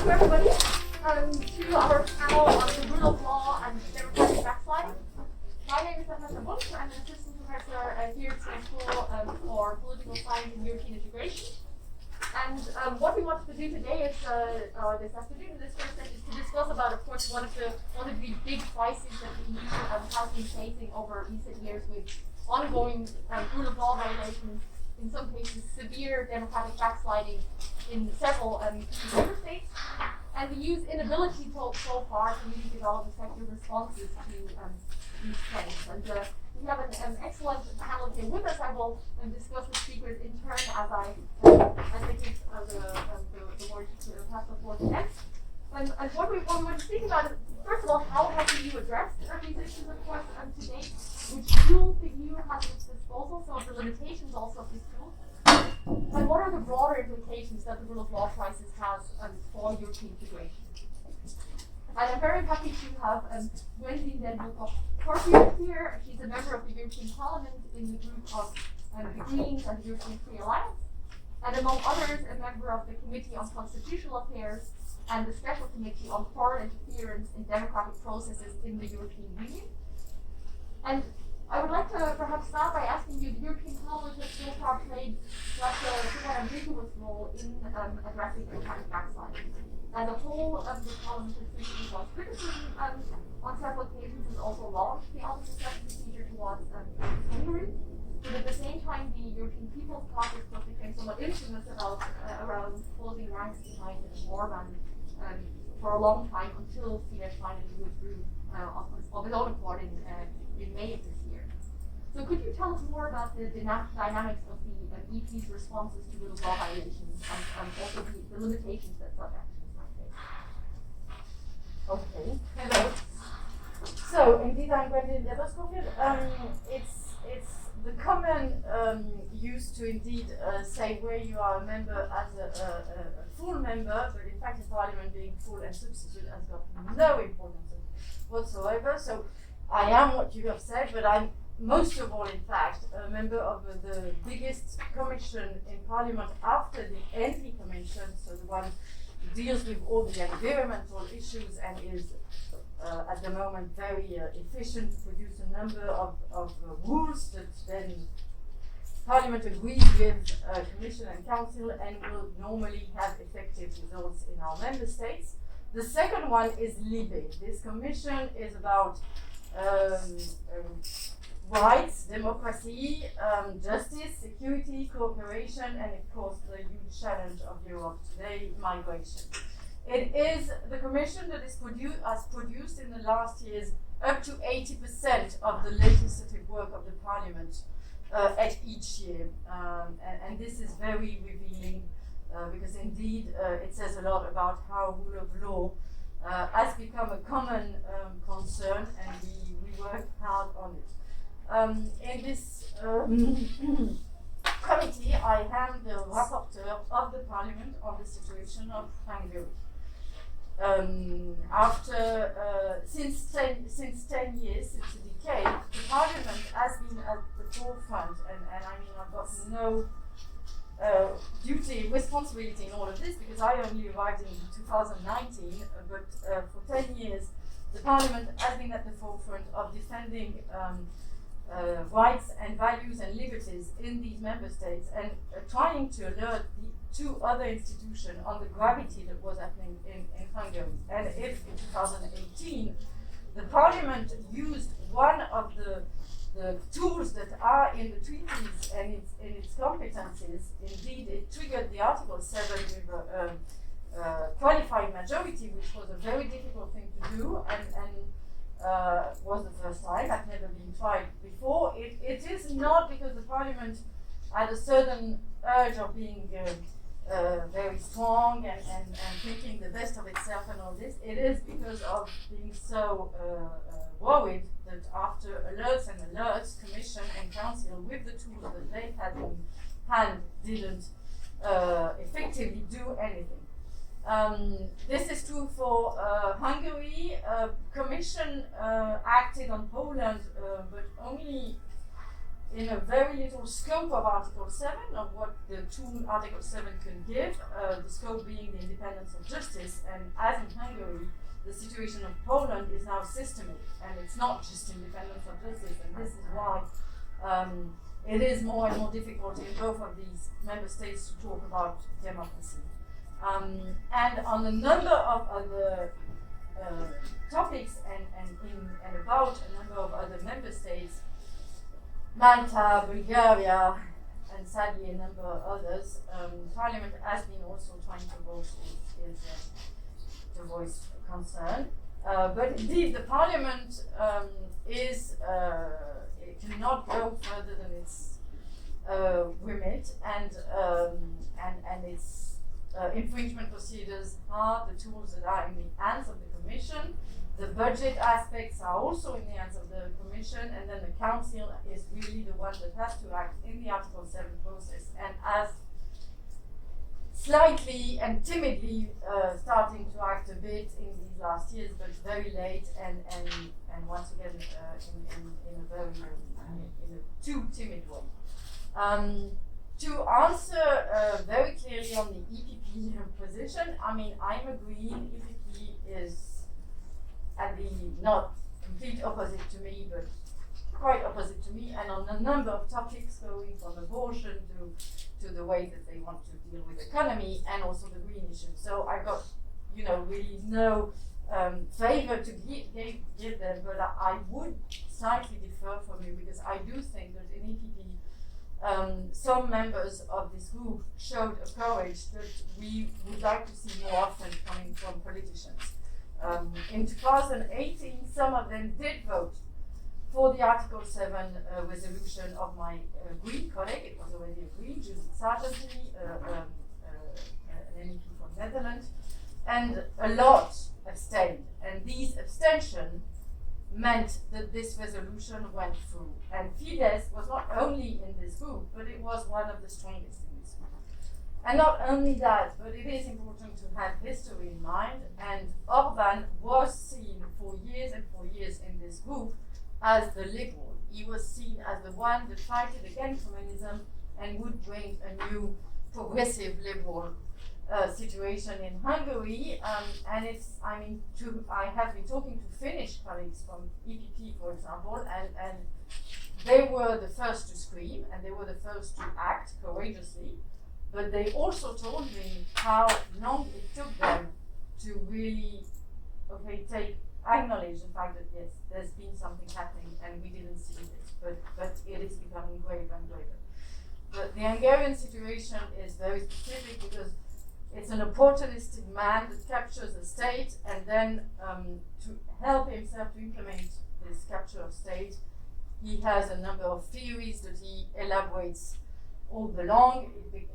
welcome everybody to our panel on the rule of law and democratic backsliding. My name is Natasha Wunsch. I'm an assistant professor here at the School for Political Science and European Integration. And what we wanted to do today is, this afternoon, this first session, is to discuss about, of course, one of the big crises that the EU has been facing over recent years with ongoing rule of law violations, in some cases severe democratic backsliding in several member states, and the EU's inability so far to really develop effective responses to these trends. And we have an excellent panel here with us. I will discuss the speakers in turn as I give the word to pass the floor to them. And what we want to speak about is, first of all, how has the EU addressed these issues, of course, to date, which tools the EU has at its disposal, so the limitations also of these tools, and what are the broader implications that the rule of law crisis has for European integration. And I'm very happy to have Gwendoline Delbos-Corfield here. She's a member of the European Parliament in the group of the Greens and the European Free Alliance, and among others, a member of the Committee on Constitutional Affairs and the Special Committee on Foreign Interference in Democratic Processes in the European Union. And I would like to perhaps start by asking you, the European Parliament has so far played such an ambiguous role in addressing democratic backsliding. As a whole, the Parliament has recently launched criticism on several occasions, has also launched the Alpha procedure towards Hungary. But at the same time, the European People's Party became somewhat infamous around closing ranks behind Orban for a long time, until Fidesz finally withdrew of its own accord in May of this year. So could you tell us more about the dynamics of the EP's responses to rule of law violations and also the limitations that such actions might face? Okay. Hello. So indeed, I'm Gwendoline Delbos-Corfield. It's the common used to indeed say where you are a member as a full member, but in fact in Parliament being full and substitute has got no importance whatsoever. So I am what you have said, but I'm most of all, in fact, a member of the biggest commission in Parliament after the Envy Commission, so the one who deals with all the environmental issues and is at the moment very efficient to produce a number of rules that then Parliament agrees with Commission and Council and will normally have effective results in our member states. The second one is LIBE. This commission is about rights, democracy, justice, security, cooperation, and of course the huge challenge of Europe today, migration. It is the commission that has produced in the last years up to 80% of the legislative work of the Parliament at each year. And this is very revealing because indeed it says a lot about how rule of law has become a common concern, and we work hard on it. In this committee, I am the rapporteur of the Parliament on the situation of Hungary. Since 10 years, since a decade, the Parliament has been at the forefront, and I mean, I've got no responsibility in all of this because I only arrived in 2019, but for 10 years, the Parliament has been at the forefront of defending rights and values and liberties in these member states and trying to alert the two other institutions on the gravity that was happening in Hungary. And if in 2018 the Parliament used one of the tools that are in the treaties and in its competencies, indeed it triggered the Article 7 with a qualified majority, which was a very difficult thing to do, and was the first time, had never been tried before. It is not because the Parliament had a certain urge of being very strong and thinking the best of itself and all this. It is because of being so worried that after alerts, Commission and Council, with the tools that they had in hand, didn't effectively do anything. This is true for Hungary. Commission acted on Poland, but only in a very little scope of Article 7, of what the tool Article 7 can give, the scope being the independence of justice, and as in Hungary, the situation of Poland is now systemic, and it's not just independence of justice, and this is why it is more and more difficult in both of these member states to talk about democracy. And on a number of other topics and about a number of other member states, Malta, Bulgaria, and sadly a number of others, Parliament has been also trying to voice concern. But indeed, the Parliament it cannot go further than its remit, and its infringement procedures are the tools that are in the hands of the Commission. The budget aspects are also in the hands of the Commission, and then the Council is really the one that has to act in the Article 7 process, and as slightly and timidly starting to act a bit in these last years, but very late, and once again in a too timid way. To answer very clearly on the EPP position, I mean, I'm agreeing EPP is at the not complete opposite to me, but quite opposite to me, and on a number of topics going from abortion to the way that they want to deal with economy and also the green issue. So I got, really no favor to give them, but I would slightly differ from you, because I do think that in EPP, some members of this group showed a courage that we would like to see more often coming from politicians. In 2018, some of them did vote for the Article 7 resolution of my Green colleague. It was already a Green, Judith Sargentini, an MEP from Netherlands, and a lot abstained. And these abstentions meant that this resolution went through. And Fidesz was not only in this group, but it was one of the strongest in this group. And not only that, but it is important to have history in mind, and Orban was seen for years and for years in this group as the liberal. He was seen as the one that fighted against communism and would bring a new progressive liberal situation in Hungary. And I have been talking to Finnish colleagues from EPP, for example, and they were the first to scream and they were the first to act courageously. But they also told me how long it took them to really, acknowledge the fact that yes, there's been something happening and we didn't see it, but it is becoming graver and graver. But the Hungarian situation is very specific because it's an opportunistic man that captures a state, and then to help himself to implement this capture of state, he has a number of theories that he elaborates all along. He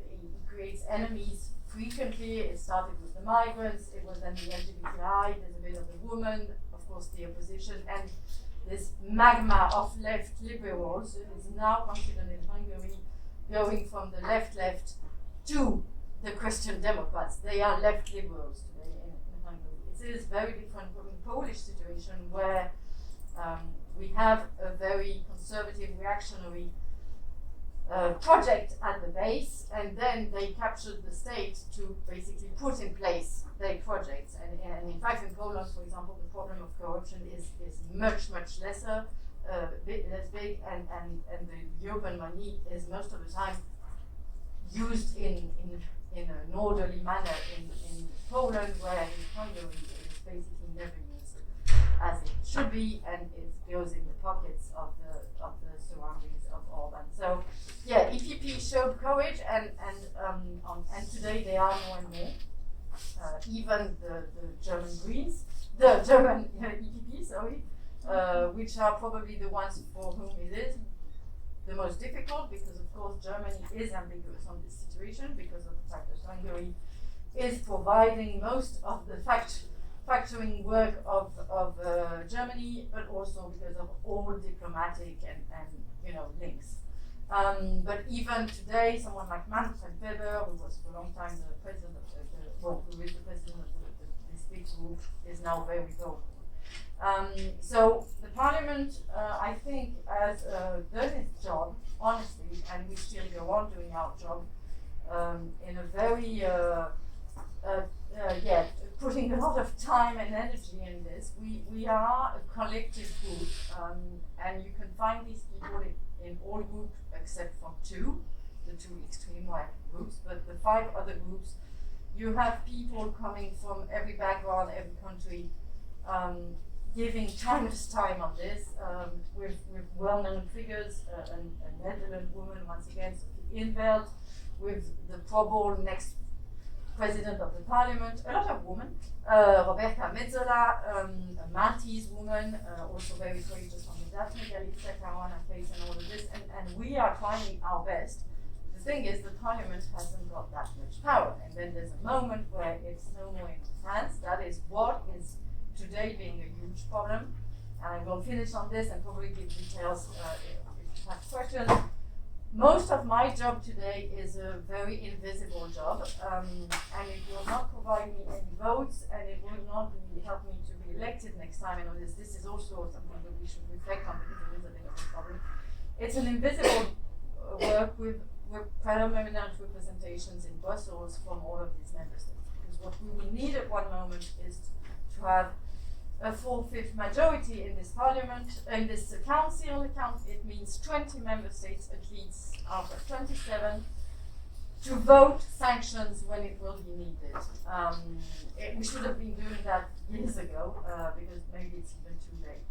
creates enemies frequently. It started with the migrants, it was then the LGBTI, there's a bit of the woman, of course the opposition, and this magma of left liberals is now considered in Hungary going from the left to the Christian Democrats. They are left liberals today in Hungary. It is very different from the Polish situation, where we have a very conservative, reactionary project at the base, and then they captured the state to basically put in place their projects. And in fact, in Poland, for example, the problem of corruption is much lesser, less big, and the European money is most of the time used in an orderly manner in Poland, where in Hungary it is basically never used as it should be, and it goes in the pockets of the surroundings of Orban. So yeah, EPP showed courage, and today they are more and more. Even the German Greens, the German EPP, sorry, which are probably the ones for whom it is the most difficult, because of course Germany is ambiguous on this situation because of the fact that Hungary is providing most of the factoring work of Germany, but also because of all diplomatic and links. But even today, someone like Manfred Weber, who was for a long time the president of who is the president of this big group, is now very vocal. So the parliament, I think, has done its job honestly, and we still go on doing our job in a very, putting a lot of time and energy in this. We are a collective group, and you can find these people in all groups except for two, the two extreme right groups, but the 5 other groups, you have people coming from every background, every country, giving timeless time on this, with well-known figures, a Netherlands woman, once again, Sophie Inveld, with the probable next president of the parliament, a lot of women, Roberta Metsola, a Maltese woman, also very courageous on the Daphne Galizia, Caruana Face, and all of this, and we are trying our best. The thing is, the parliament hasn't got that much power, and then there's a moment where it's no more in hands. That is what is today being a huge problem, and I will finish on this and probably give details if you have questions. Most of my job today is a very invisible job, and it will not provide me any votes, and it will not really help me to be elected next time. And on this is also something that we should reflect on, because it is a bit of a problem. It's an invisible work with permanent representations in Brussels from all of these member states. Because what we will need at one moment is to have a 4/5 majority in this parliament, in this council. It means 20 member states at least out of 27 to vote sanctions when it will be needed. We should have been doing that years ago, because maybe it's even too late,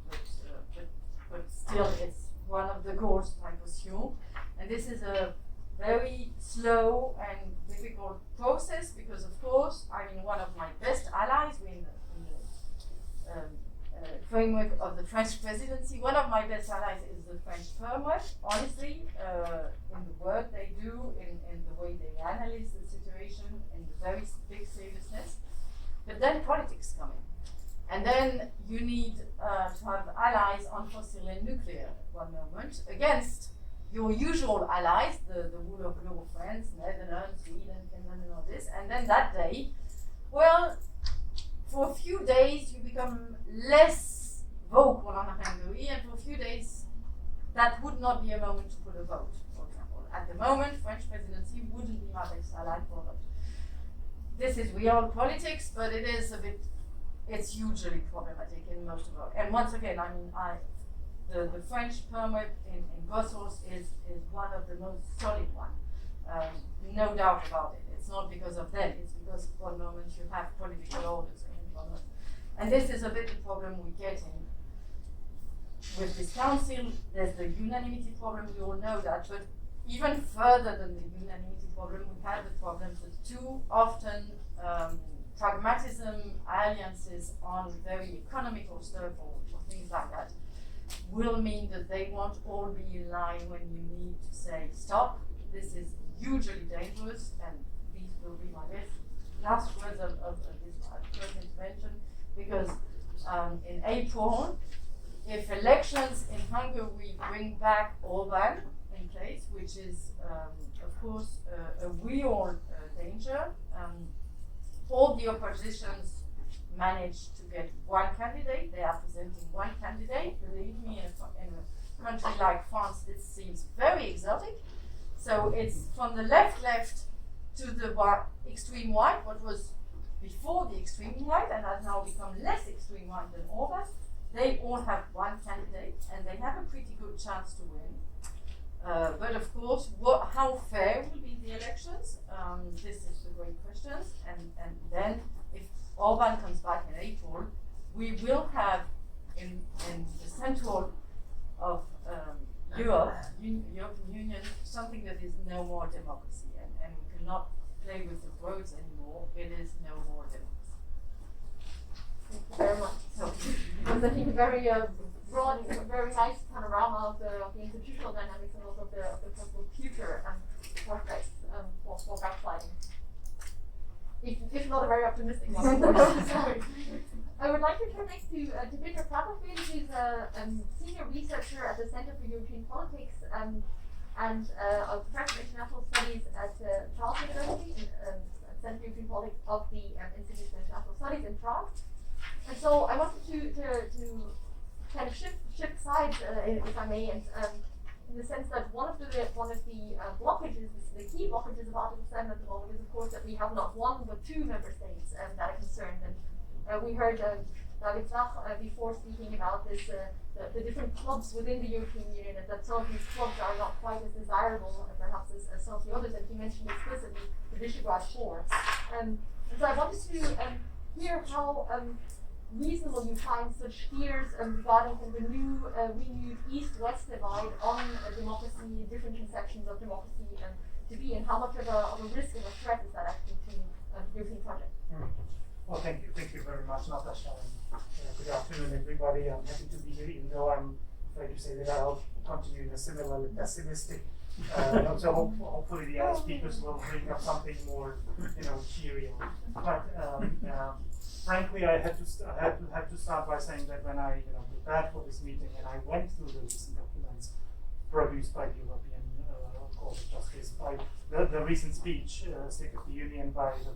but still it's one of the goals I pursue. And this is a very slow and difficult process, because of course, I mean, one of my best allies in the framework of the French presidency, one of my best allies is the French framework, honestly, in the work they do, in the way they analyze the situation, in the very big seriousness. But then politics come in. And then you need to have allies on fossil and nuclear at one moment against your usual allies, the rule of law friends, Netherlands, Sweden, Finland, and all this. And then that day, well, for a few days you become less vocal on Hungary, and for a few days that would not be a moment to put a vote, for example. At the moment, French presidency wouldn't be my best ally for a vote. This is real politics, but it is a bit, it's hugely problematic in most of our, and once again, I mean, the French permit in Brussels is one of the most solid ones. No doubt about it. It's not because of them, it's because at one moment you have political orders. And this is a bit the problem we're getting with this council. There's the unanimity problem, we all know that, but even further than the unanimity problem, we have the problems that too often pragmatism alliances on very economical stuff or things like that will mean that they won't all be in line when you need to say stop. This is hugely dangerous, and these will be my last words of this first intervention, because in April, if elections in Hungary bring back Orban in place, which is of course a real danger, all the oppositions managed to get one candidate. They are presenting one candidate. Believe me, in a country like France, this seems very exotic. So it's from the left to the extreme right, what was before the extreme right and has now become less extreme right than Orban. They all have one candidate, and they have a pretty good chance to win. But of course, how fair will be the elections? This is the great question. And then, if Orban comes back in April, we will have in the central of European Union something that is no more democracy, and we cannot play with the words anymore. It is no more democracy. Thank you very much. So, it was, I think, a very broad, very nice panorama of the institutional dynamics and also of the possible future and prospects for backsliding. If not a very optimistic one. Sorry. I would like to turn next to Petr Kratochvíl, who's a senior researcher at the Center for European Politics and a professor of international studies at Charles University, Center for European Politics of the Institute of International Studies in Prague. And so I wanted to kind of shift sides, if I may, and in the sense that one of the blockages, the key blockages of Article 7 at the moment is, of course, that we have not one but two member states that are concerned. And we heard David Zach before speaking about this, the different clubs within the European Union, and that some of these clubs are not quite as desirable, perhaps, as some of the others that he mentioned explicitly, the Visegrad 4. And so I wanted to hear how reasonable you find such fears regarding the renewed East-West divide on democracy, different conceptions of democracy to be, and how much of a risk and a threat is that actually to the European project? Well, thank you very much, Natasha. Good afternoon, everybody. I'm happy to be here, even though I'm afraid to say that I'll continue in a similarly pessimistic. So hopefully the other speakers will bring up something more, cheery. But frankly, I had to start by saying that when I prepared for this meeting and I went through the recent documents produced by the European Court of Justice, by the recent speech, State of the Union by Ursula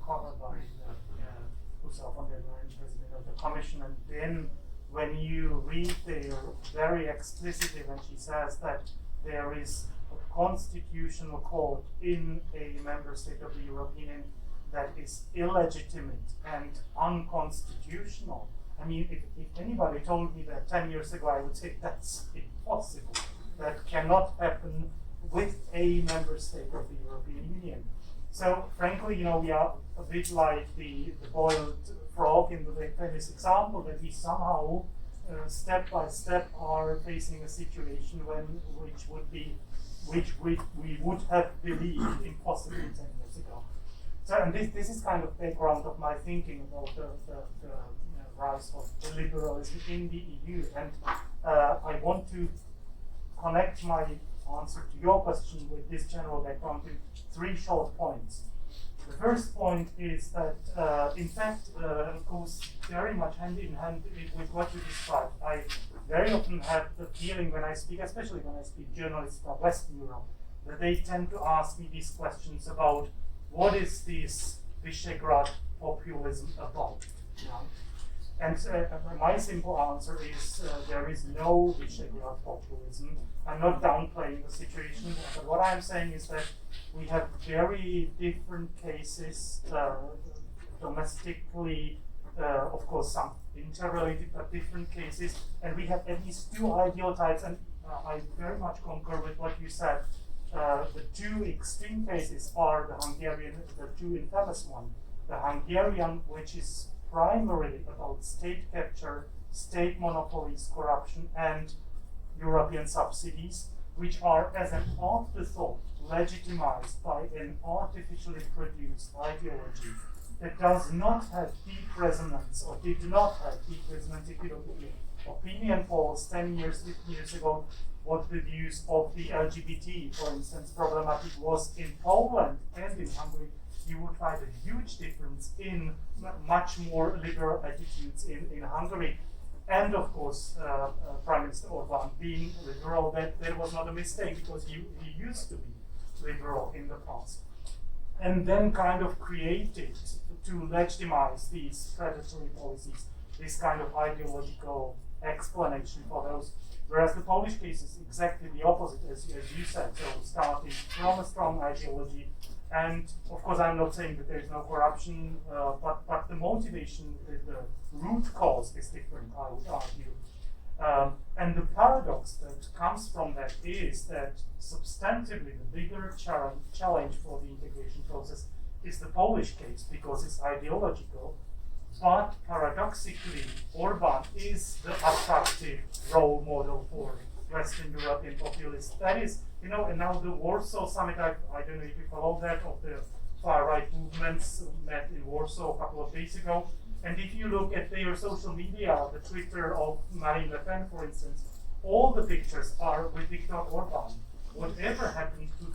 von der Leyen, President of the Commission, and then when you read there very explicitly when she says that there is a constitutional court in a member state of the European Union that is illegitimate and unconstitutional. I mean, if anybody told me that 10 years ago, I would say that's impossible. That cannot happen with a member state of the European Union. So frankly, we are a bit like the boiled frog in the famous example, that we somehow, step by step, are facing a situation which we would have believed impossible 10 years ago. So, and this is kind of background of my thinking about the rise of liberalism in the EU, and I want to connect my answer to your question with this general background in 3 short points. The first point is that, in fact, goes very much hand in hand with what you described. I very often have the feeling when I speak, especially when I speak to journalists from Western Europe, that they tend to ask me these questions about what is this Visegrad populism about? And my simple answer is there is no Visegrad populism. I'm not downplaying the situation, but what I'm saying is that we have very different cases, domestically, of course, some interrelated, but different cases, and we have at least 2 ideal types, and I very much concur with what you said. The 2 extreme cases are the Hungarian, the 2 infamous ones. The Hungarian, which is primarily about state capture, state monopolies, corruption, and European subsidies, which are, as an afterthought, legitimized by an artificially produced ideology that does not have deep resonance, or did not have deep resonance. If you look at the opinion polls 10 years, 15 years ago, what the views of the LGBT, for instance, problematic was in Poland and in Hungary, you would find a huge difference in much more liberal attitudes in Hungary. And of course, Prime Minister Orbán being liberal, that was not a mistake, because he used to be liberal in the past. And then kind of created, to legitimize these predatory policies, this kind of ideological explanation for those. Whereas the Polish case is exactly the opposite, as you said, so starting from a strong ideology. And of course, I'm not saying that there is no corruption, but the motivation, the root cause is different, I would argue. And the paradox that comes from that is that substantively the bigger challenge for the integration process is the Polish case, because it's ideological. But paradoxically, Orbán is the attractive role model for Western European populists. That is, and now the Warsaw Summit, I don't know if you follow that, of the far-right movements met in Warsaw a couple of days ago. And if you look at their social media, the Twitter of Marine Le Pen, for instance, all the pictures are with Viktor Orbán. Whatever happened to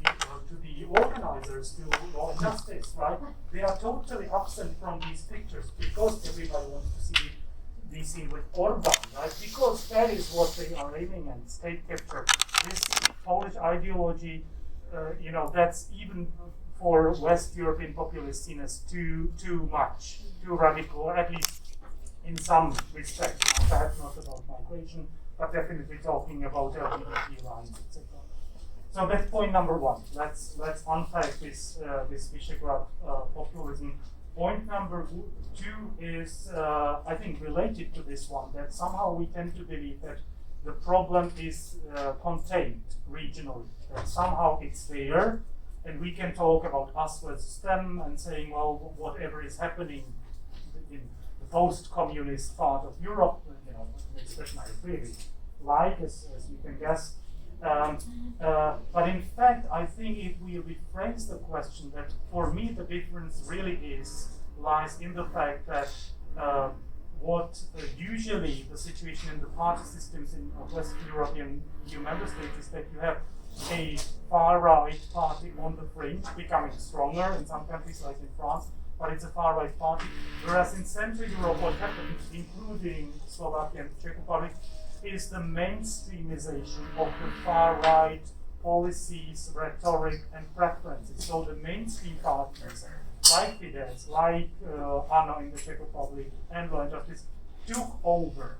the organizers, to Law and Justice, right? They are totally absent from these pictures because everybody wants to be seen with Orbán, right? Because that is what they are aiming at, state capture. This Polish ideology, that's even for West European populists seen as too much, too radical, at least in some respects. Perhaps not about migration, but definitely talking about LGBT rights, etc. So that's point number one. Let's unpack this Visegrad populism. Point number two is, I think, related to this one, that somehow we tend to believe that the problem is contained regionally, that somehow it's there, and we can talk about us versus them and saying, well, whatever is happening in the post-communist part of Europe, you know, an expression I really like, as you can guess. But in fact, I think if we rephrase the question, that for me the difference really lies in the fact that what usually the situation in the party systems in Western European EU member states is that you have a far-right party on the fringe becoming stronger in some countries like in France, but it's a far-right party. Whereas in Central Europe, what happened, including Slovakia and Czech Republic, is the mainstreamization of the far-right policies, rhetoric, and preferences. So the mainstream parties, like Fidesz, like ANO in the Czech Republic, and Law and Justice, took over.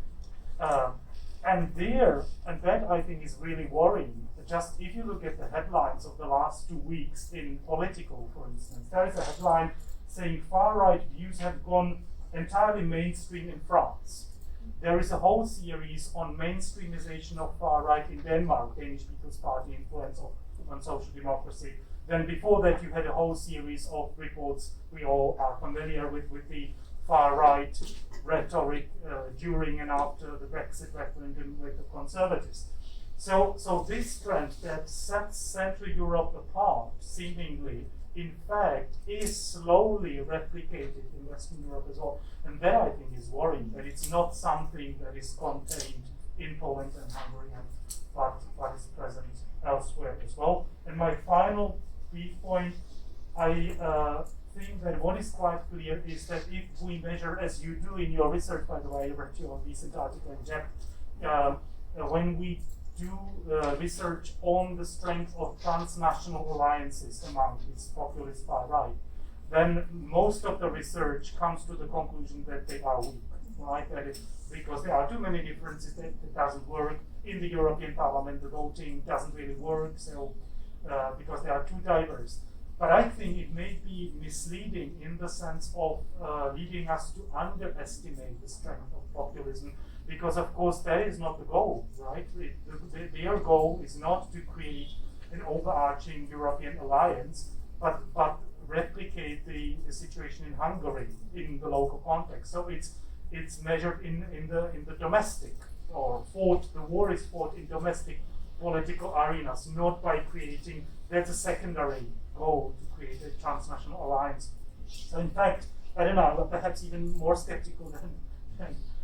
And that I think is really worrying. Just if you look at the headlines of the last 2 weeks in Politico, for instance, there is a headline saying far-right views have gone entirely mainstream in France. There is a whole series on mainstreamization of far-right in Denmark, Danish People's Party influence on social democracy. Then before that you had a whole series of reports we all are familiar with the far-right rhetoric during and after the Brexit referendum with the Conservatives. So this trend that sets Central Europe apart, seemingly, in fact, is slowly replicated in Western Europe as well. And that, I think, is worrying, that it's not something that is contained in Poland and Hungary, but is present elsewhere as well. And my final brief point, I think that what is quite clear is that if we measure, as you do in your research, by the way, I read your recent article in JEP, when we do research on the strength of transnational alliances among its populist far right, then most of the research comes to the conclusion that they are weak, right? That is because there are too many differences that it doesn't work. In the European Parliament, the voting doesn't really work, so because they are too diverse. But I think it may be misleading in the sense of leading us to underestimate the strength of populism, because of course that is not the goal, right? Their goal is not to create an overarching European alliance, but replicate the situation in Hungary in the local context. So it's measured in the domestic, or the war is fought in domestic political arenas, not by creating, that's a secondary goal, to create a transnational alliance. So in fact, I don't know, but perhaps even more skeptical than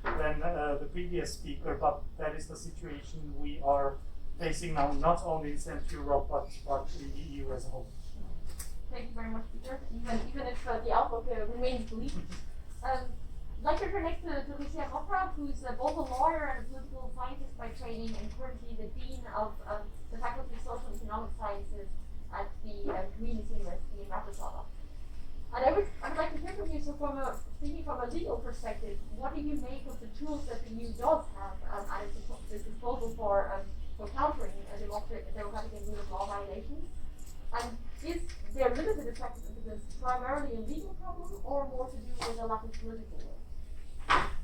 the previous speaker, but that is the situation we are facing now, not only in Central Europe, but in the EU as a whole. Thank you very much, Peter. Even if the outlook remains bleak. I'd like to turn next to Lucia Mokrá, who's both a lawyer and a political scientist by training, and currently the Dean of the Faculty of Social and Economic Sciences at the Comenius University in Bratislava. And I would like to hear from you, so thinking from a legal perspective, what do you make of the tools that the EU does have at its disposal for countering democratic and rule of law violations? And is their limited effectiveness primarily a legal problem, or more to do with a lack of political will?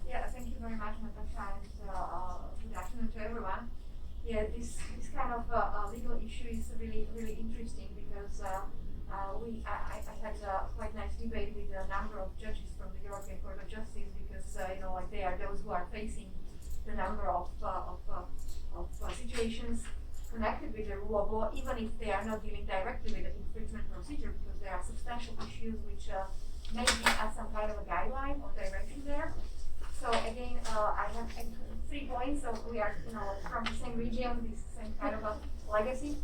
Yeah, thank you very much, Natasha, and good afternoon to everyone. Yeah, this kind of legal issue is really interesting, because I had a quite nice debate with a number of judges from the European Court of Justice, because they are those who are facing the number of situations connected with the rule of law, even if they are not dealing directly with the infringement procedure, because there are substantial issues which may give us some kind of a guideline or direction there. So again, I have 3 points. So we are, from the same region, this same kind of a legacy.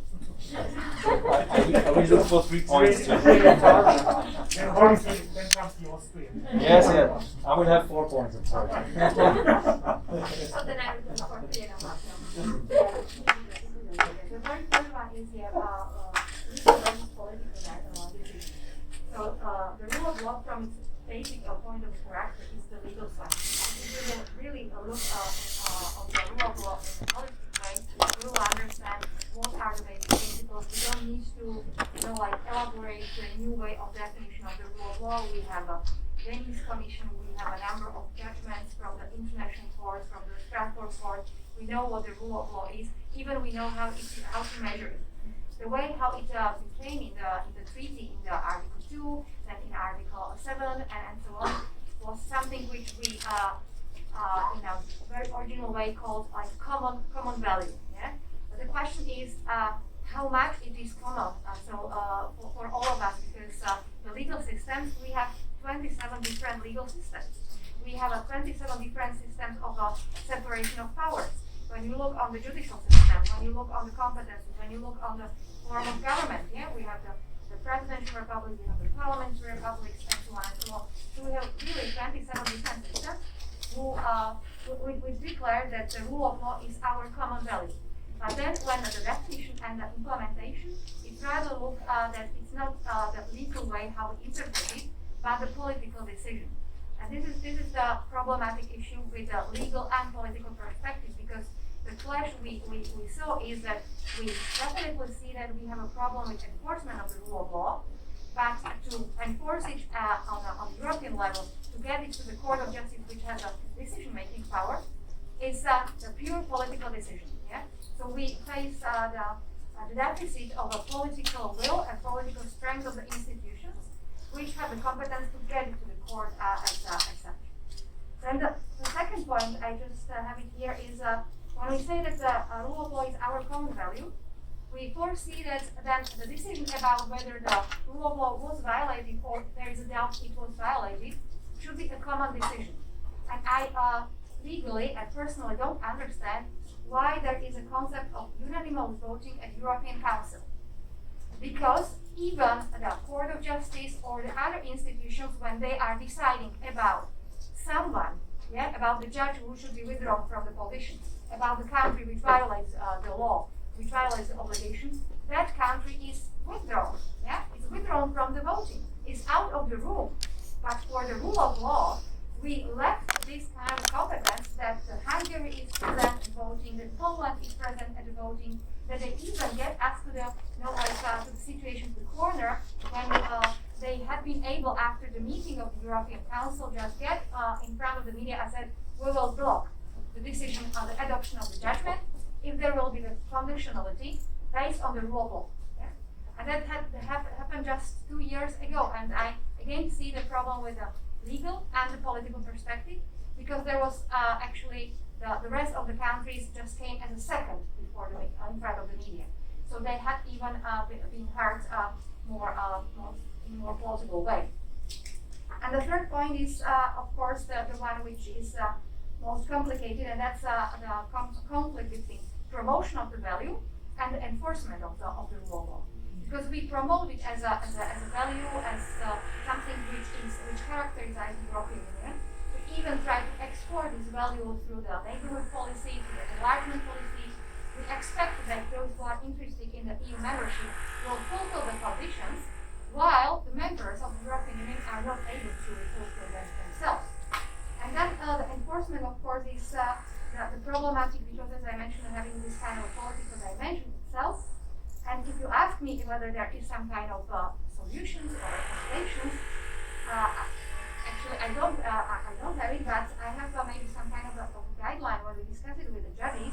I will look for 3 points. Then comes the Austrian. Yes, I will have 4 points. I'm sorry. So then I will look for 3.5. The very first one is legal versus political disease. So the rule of law, from its basic point of character, is the legal side. If you really look on the rule of law in the politics, right, we will understand what are the basic principles elaborate a new way of definition of the rule of law. We have a Venice Commission, we have a number of judgments from the International Court, from the Strasbourg Court. We know what the rule of law is, even we know how to measure it. The way how it became in the treaty, in the Article 2, then in Article 7, and so on, was something which we, in a very original way, called like common value. Yeah. But the question is how much it is common. For all of us, because the legal systems, we have 27 different legal systems. We have 27 different systems of separation of powers. When you look on the judicial system, when you look on the competences, when you look on the form of government, yeah, we have the presidential republic, we have the parliamentary republics, and so on and so on. So we have really 27 different systems which declare that the rule of law is our common value. But then when the definition and the implementation, it rather look that it's not the legal way how we interpret it, but the political decision. And this is the problematic issue with the legal and political perspective, because the clash we saw is that we definitely see that we have a problem with enforcement of the rule of law, but to enforce it on the European level, to get it to the Court of Justice, which has a decision-making power, is the pure political decision. Yeah? So we face the deficit of a political will and political strength of the institutions, which have the competence to get it to the court as such. Then the second point, I just have it here, is when we say that the rule of law is our common value, we foresee that then the decision about whether the rule of law was violated or there is a doubt it was violated should be a common decision. And I legally and personally don't understand why there is a concept of unanimous voting at European Council. Because even the Court of Justice or the other institutions, when they are deciding about someone, yeah, about the judge who should be withdrawn from the position, about the country which violates the law, which violates the obligations, that country is withdrawn. Yeah, it's withdrawn from the voting. It's out of the room. But for the rule of law, we left this kind of competence that Hungary is present at voting, that Poland is present at the voting, that they even get us to the situation to the corner when they had been able, after the meeting of the European Council, just get in front of the media and said, we will block the decision on the adoption of the judgment if there will be the conditionality based on the rule of law. Yeah? And that happened just 2 years ago, and I again see the problem with the legal and the political perspective, because there was actually the rest of the countries just came as a second before in front of the media. So they had even been heard in a more plausible way. And the third point is, of course, the one which is most complicated, and that's the conflict between promotion of the value and the enforcement of the rule of law. Because we promote it as a value, as something which characterizes the European Union. We even try to export this value through the neighborhood policy, through the enlargement policy. We expect that those who are interested in the EU membership will fulfill the conditions, while the members of the European Union are not able to fulfill them themselves. And then the enforcement, of course, is the problematic, because, as I mentioned, having this kind of political dimension itself. And if you ask me whether there is some kind of solutions or recommendations, actually I don't have it, but I have maybe some kind of a guideline when we discuss it with the judges.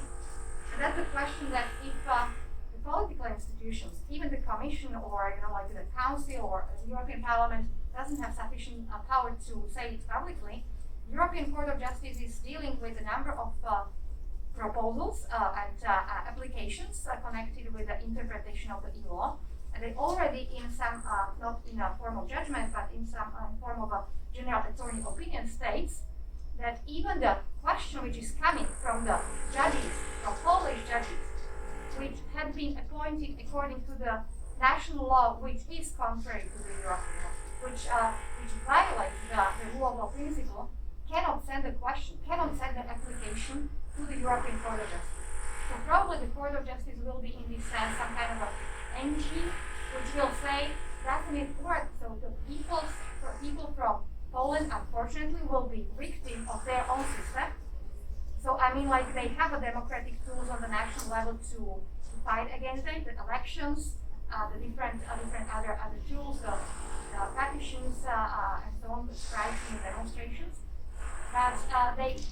And that's the question that if the political institutions, even the Commission or like the Council or the European Parliament, doesn't have sufficient power to say it publicly, the European Court of Justice is dealing with a number of proposals and applications connected with the interpretation of the EU law, and they already in some, not in a formal judgment, but in some form of a general attorney opinion, states that even the question which is coming from the judges, from Polish judges, which had been appointed according to the national law, which is contrary to the European law, which violates the rule of law principle, cannot send a question, cannot send an application to the European Court of Justice. So probably the Court of Justice will be in this sense some kind of an engine which will say, doesn't it work? So the people from Poland, unfortunately, will be victim of their own system. So I mean, like, they have a democratic tools on the national level to fight against it, the elections, the different other tools, petitions, and so on, striking demonstrations. But it's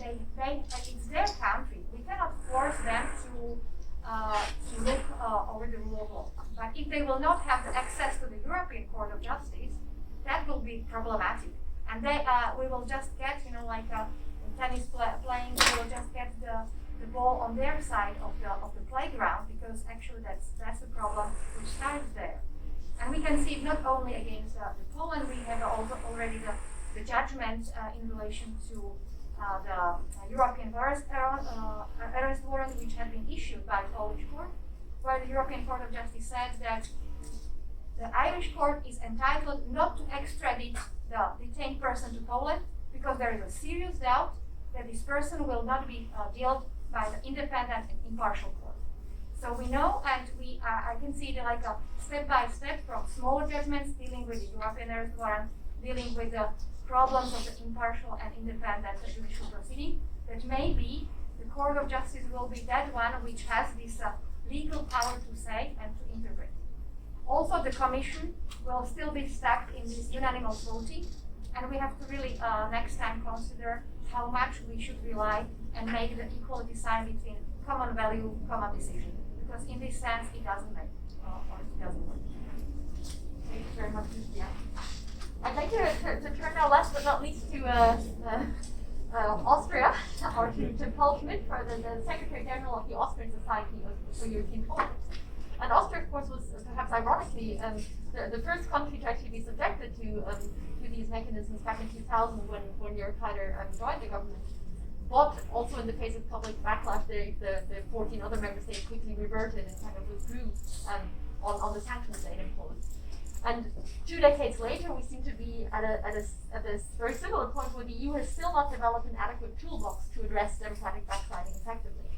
their country. We cannot force them to look over the rule of law. But if they will not have the access to the European Court of Justice, that will be problematic. And we will just get, like in tennis playing, we will just get the ball on their side of the playground, because actually that's the problem which starts there. And we can see it not only against Poland. We have also already the judgment in relation to the European arrest warrant, which had been issued by the Polish court, where the European Court of Justice said that the Irish court is entitled not to extradite the detained person to Poland because there is a serious doubt that this person will not be dealt by the independent and impartial court. So we know, and I can see it like a step by step from smaller judgments dealing with the European arrest warrant, dealing with the problems of the impartial and independent judicial proceeding, that maybe the Court of Justice will be that one which has this legal power to say and to interpret. Also, the Commission will still be stuck in this unanimous voting, and we have to really next time consider how much we should rely and make the equality sign between common value, common decision. Because in this sense, it doesn't make, or it doesn't work. Thank you very much, Lucia. I'd like to turn now, last but not least, to Austria, or to Paul Schmidt, for the Secretary General of the Austrian Society for European Politics. And Austria, of course, was perhaps ironically the first country to actually be subjected to these mechanisms back in 2000 when Jörg Haider joined the government. But also in the face of public backlash, the 14 other member states quickly reverted and kind of withdrew on the sanctions they imposed. And 2 decades later, we seem to be at a very similar point where the EU has still not developed an adequate toolbox to address democratic backsliding effectively.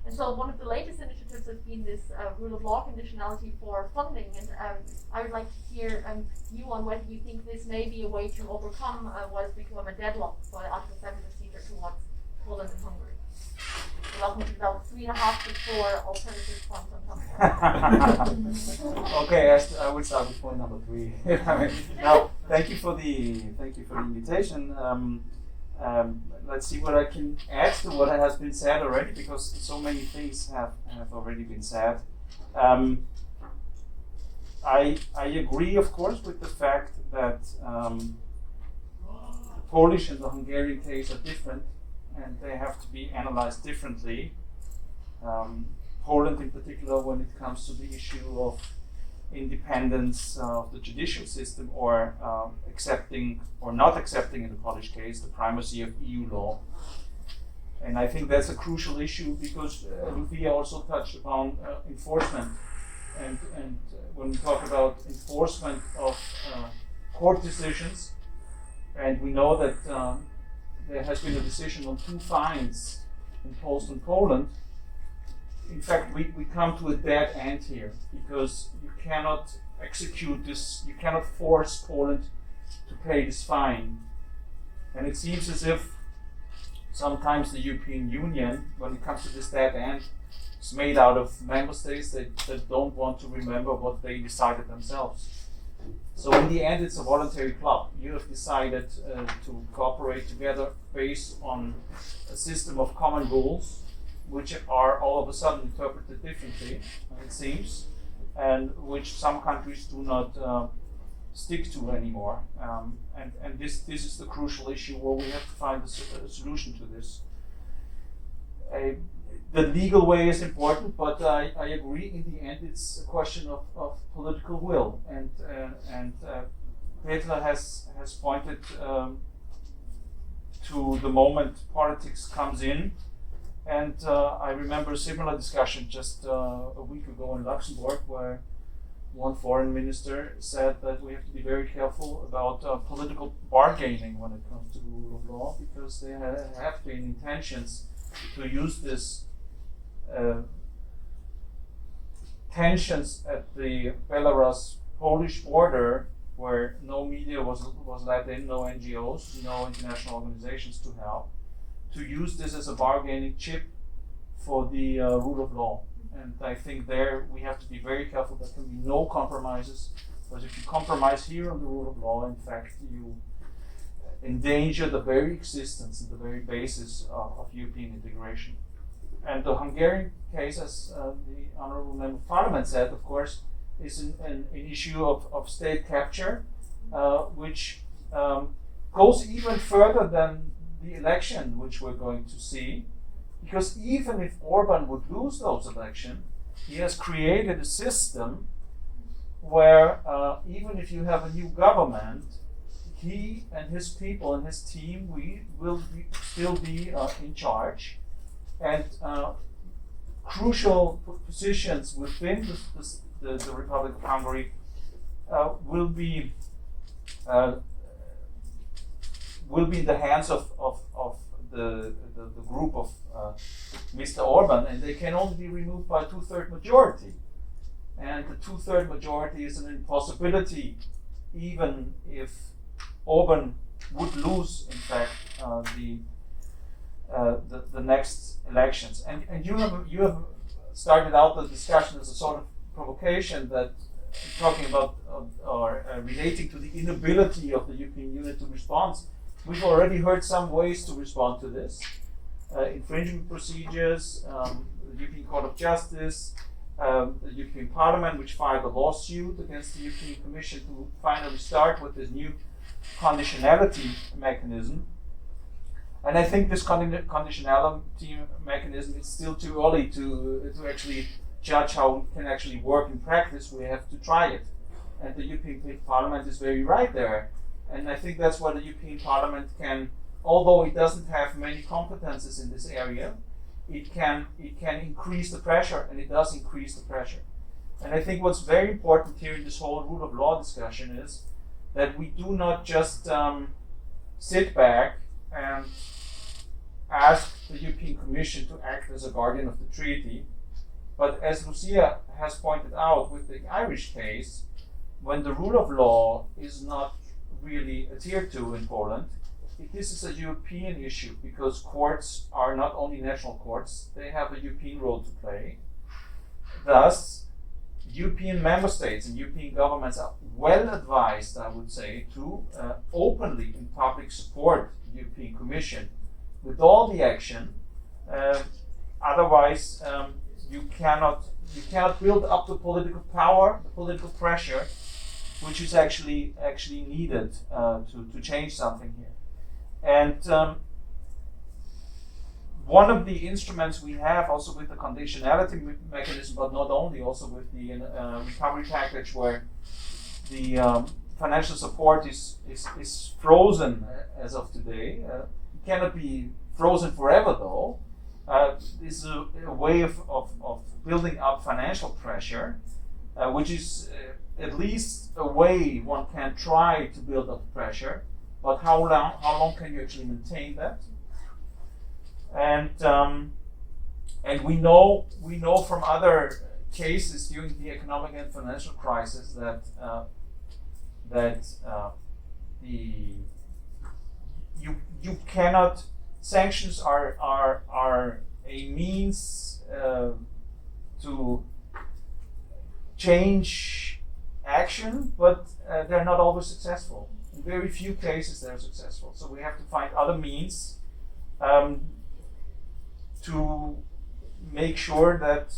And so one of the latest initiatives has been this rule of law conditionality for funding. And I would like to hear you on whether you think this may be a way to overcome what has become a deadlock for the Article 7 procedure towards Poland and Hungary. You're welcome to develop 3.5 to 4 alternative points on top. Okay, I will start with point number 3. Now, thank you for the invitation. Let's see what I can add to what has been said already, because so many things have already been said. I agree, of course, with the fact that the Polish and the Hungarian case are different, and they have to be analyzed differently. Poland in particular, when it comes to the issue of independence of the judicial system, or accepting or not accepting in the Polish case the primacy of EU law. And I think that's a crucial issue, because Lucia also touched upon enforcement. And when we talk about enforcement of court decisions, and we know that there has been a decision on 2 fines imposed on Poland. In fact, we come to a dead end here, because you cannot execute this, you cannot force Poland to pay this fine. And it seems as if sometimes the European Union, when it comes to this dead end, is made out of member states that don't want to remember what they decided themselves. So in the end, it's a voluntary club. You have decided to cooperate together based on a system of common rules, which are all of a sudden interpreted differently, it seems, and which some countries do not stick to anymore. And this is the crucial issue where we have to find a solution to this. The legal way is important, but I agree, in the end it's a question of political will. And Petr has pointed to the moment politics comes in. And I remember a similar discussion just a week ago in Luxembourg, where one foreign minister said that we have to be very careful about political bargaining when it comes to the rule of law, because there have been intentions to use this tensions at the Belarus-Polish border, where no media was let in, no NGOs, no international organizations to help, to use this as a bargaining chip for the rule of law. And I think there we have to be very careful. There can be no compromises, because if you compromise here on the rule of law, in fact, you endanger the very existence and the very basis of European integration. And the Hungarian case, as the Honourable Member of Parliament said, of course, is an issue of state capture, which goes even further than the election which we're going to see. Because even if Orban would lose those elections, he has created a system where even if you have a new government, he and his people and his team will still be in charge. And crucial positions within the Republic of Hungary will be in the hands of the group of Mr. Orban, and they can only be removed by a 2/3 majority. And the 2/3 majority is an impossibility, even if Orban would lose, in fact, the next elections. And you have started out the discussion as a sort of provocation that talking about or relating to the inability of the European Union to respond. We've already heard some ways to respond to this. Infringement procedures, the European Court of Justice, the European Parliament, which filed a lawsuit against the European Commission to finally start with this new conditionality mechanism. And I think this conditionality mechanism is still too early to actually judge how it can actually work in practice. We have to try it. And the European Parliament is very right there. And I think that's why the European Parliament can, although it doesn't have many competences in this area, it can increase the pressure, and it does increase the pressure. And I think what's very important here in this whole rule of law discussion is that we do not just sit back and ask the European Commission to act as a guardian of the treaty, but as Lucia has pointed out with the Irish case, when the rule of law is not really adhered to in Poland, this is a European issue, because courts are not only national courts, they have a European role to play. Thus, European member states and European governments are well advised, I would say, to openly in public support the European Commission with all the action. Otherwise, you cannot build up the political power, the political pressure, which is actually needed to change something here. And one of the instruments we have also with the conditionality mechanism, but not only, also with the recovery package, where the financial support is frozen as of today. It cannot be frozen forever, though. This is a way of building up financial pressure, which is at least a way one can try to build up pressure. But how long can you actually maintain that? And we know from other cases during the economic and financial crisis that you cannot, sanctions are a means to change action, but they're not always successful. In very few cases they're successful. So we have to find other means to make sure that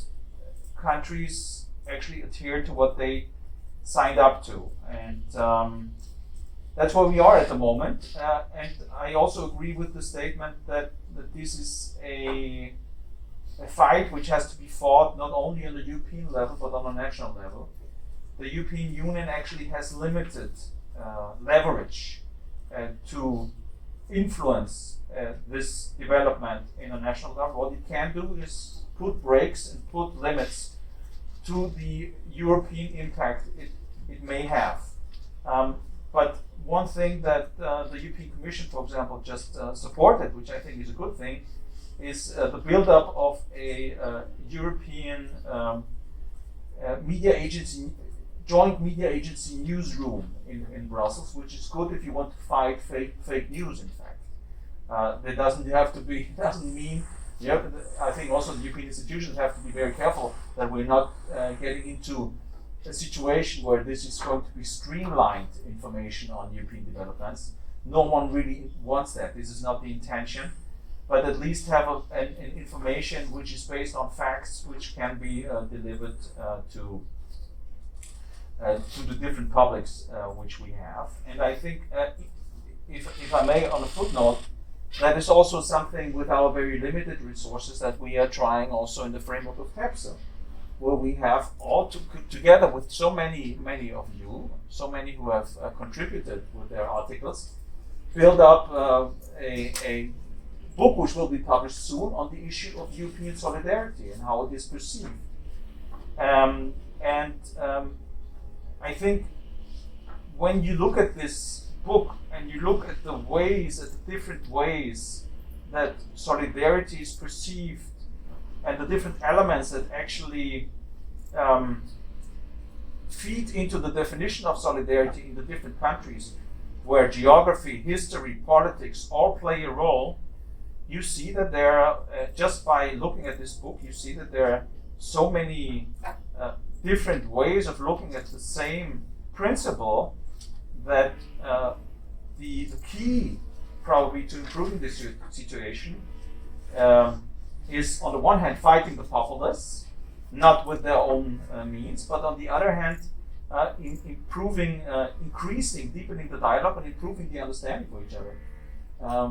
countries actually adhere to what they signed up to. And that's where we are at the moment. And I also agree with the statement that this is a fight which has to be fought not only on the European level, but on a national level. The European Union actually has limited leverage to influence this development in a national level. What it can do is put brakes and put limits to the European impact it may have. But one thing that the European Commission, for example, just supported, which I think is a good thing, is the build-up of a European media agency, joint media agency newsroom in Brussels, which is good if you want to fight fake news, in fact. That doesn't mean Yeah, I think also the European institutions have to be very careful that we're not getting into a situation where this is going to be streamlined information on European developments. No one really wants that. This is not the intention, but at least have an information which is based on facts, which can be delivered to the different publics which we have. And I think, if I may, on a footnote, that is also something with our very limited resources that we are trying also in the framework of TEPSA, where we have all together with so many of you, so many who have contributed with their articles, build up a book which will be published soon on the issue of European solidarity and how it is perceived. I think when you look at this book and you look at the different ways that solidarity is perceived and the different elements that actually feed into the definition of solidarity in the different countries, where geography, history, politics all play a role, you see that there are, just by looking at this book, you see that there are so many different ways of looking at the same principle that the key probably to improving this situation is on the one hand fighting the populists, not with their own means, but on the other hand increasing, deepening the dialogue and improving the understanding for each other.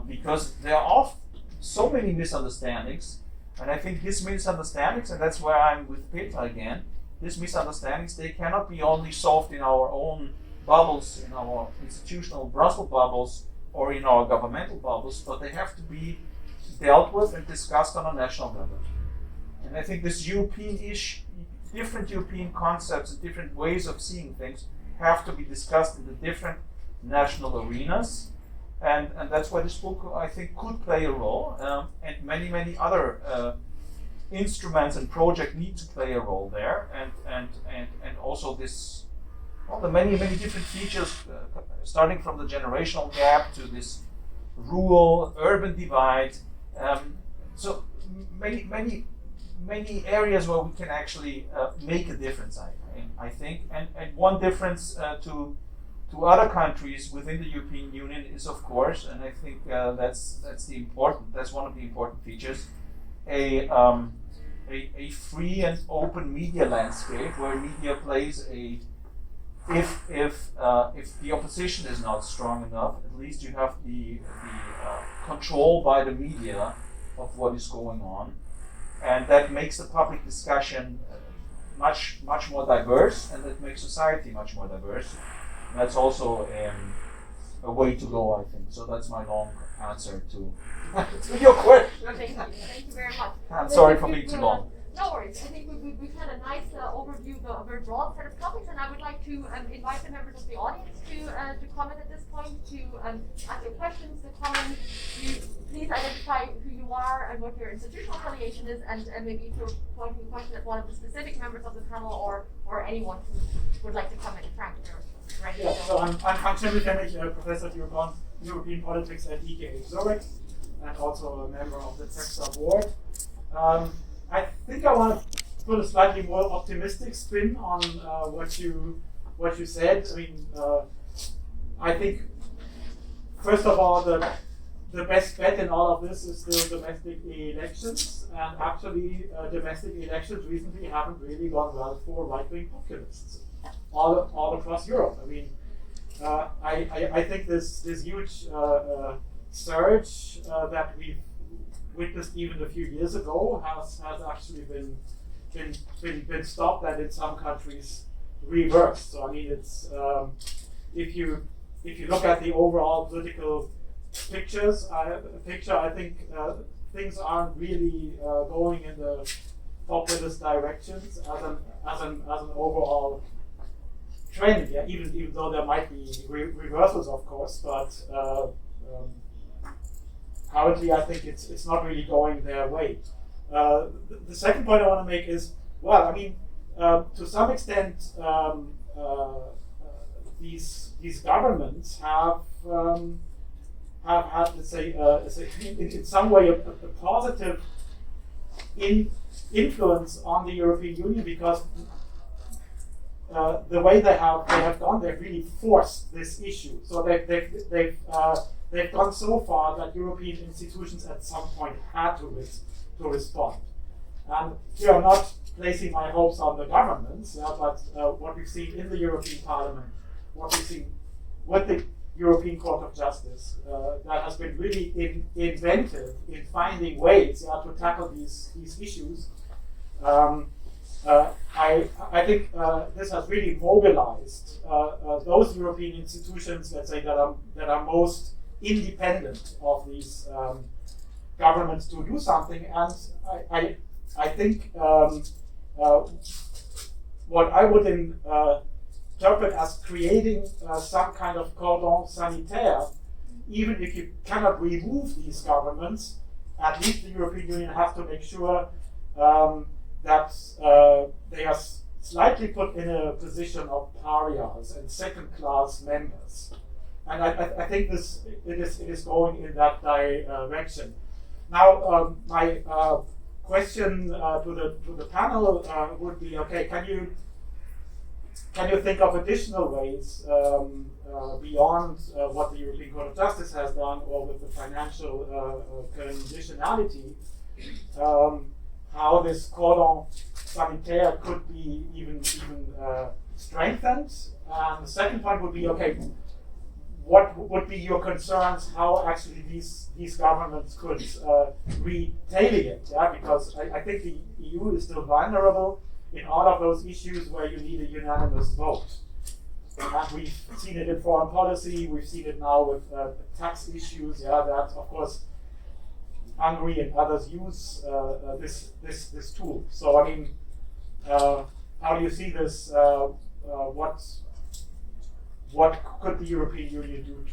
Because there are so many misunderstandings, and I think these misunderstandings, and that's where I'm with Petr again, these misunderstandings, they cannot be only solved in our own bubbles, in our institutional Brussels bubbles, or in our governmental bubbles, but they have to be dealt with and discussed on a national level. And I think this different European concepts and different ways of seeing things have to be discussed in the different national arenas. And that's why this book, I think, could play a role, and many other instruments and projects need to play a role there, and also the many different features, starting from the generational gap to this rural-urban divide. So many areas where we can actually make a difference, I think. And one difference to other countries within the European Union is, of course, and I think that's one of the important features, a free and open media landscape where media plays if the opposition is not strong enough, at least you have the control by the media of what is going on, and that makes the public discussion much more diverse, and that makes society much more diverse. That's also a way to go, I think. So that's my long answer to your question. Thank you very much. I'm sorry for being too long. No worries. I think we've had a nice overview of a very broad set of topics, and I would like to invite the members of the audience to comment at this point, to ask your questions, to comment. Please identify who you are and what your institutional affiliation is, and maybe if you're pointing a question at one of the specific members of the panel or anyone who would like to comment. Frank, you're ready. Yeah, so I'm Frank Schmidt, Professor of European Politics at ETH Zurich, and also a member of the TEPSA Board. I think I want to put a slightly more optimistic spin on what you said. I mean, I think first of all, the best bet in all of this is still domestic elections, and actually domestic elections recently haven't really gone well for right-wing populists all across Europe. I mean, I think this huge surge that we've witnessed even a few years ago has actually been stopped, and in some countries reversed. So I mean, it's if you look at the overall political picture, I think things aren't really going in the populist directions as an overall trend. Yeah, even though there might be reversals, of course, but currently, I think it's not really going their way. The second point I want to make is, well, I mean, to some extent, these governments have had, let's say, in some way, a positive influence on the European Union, because the way they have gone, they've really forced this issue. So they've gone so far that European institutions at some point had to respond. And here I'm not placing my hopes on the governments, but what we've seen in the European Parliament, what we've seen with the European Court of Justice, that has been really inventive in finding ways to tackle these issues. I think this has really mobilized those European institutions, let's say, that are most independent of these governments to do something. And I think what I would interpret as creating some kind of cordon sanitaire, even if you cannot remove these governments, at least the European Union has to make sure that they are slightly put in a position of pariahs and second-class members. And I think it is going in that direction. Now, my question to the panel would be: okay, can you think of additional ways beyond what the European Court of Justice has done, or with the financial conditionality, how this cordon sanitaire could be even strengthened? And the second point would be: okay, what would be your concerns? How actually these governments could retaliate? Because I think the EU is still vulnerable in all of those issues where you need a unanimous vote. And we've seen it in foreign policy. We've seen it now with tax issues. That of course Hungary and others use this tool. So I mean, how do you see this? What could the European Union do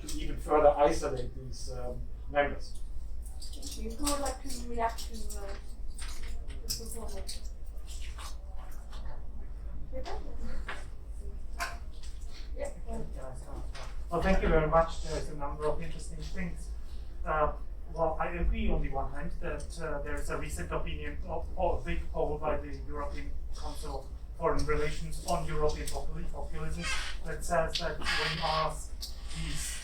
to even further isolate these members? Thank you. Who would like to react to this proposal? Well, thank you very much. There's a number of interesting things. Well, I agree on the one hand that there's a recent opinion of a big poll by the European Council of Foreign Relations on European populism that says that when you ask these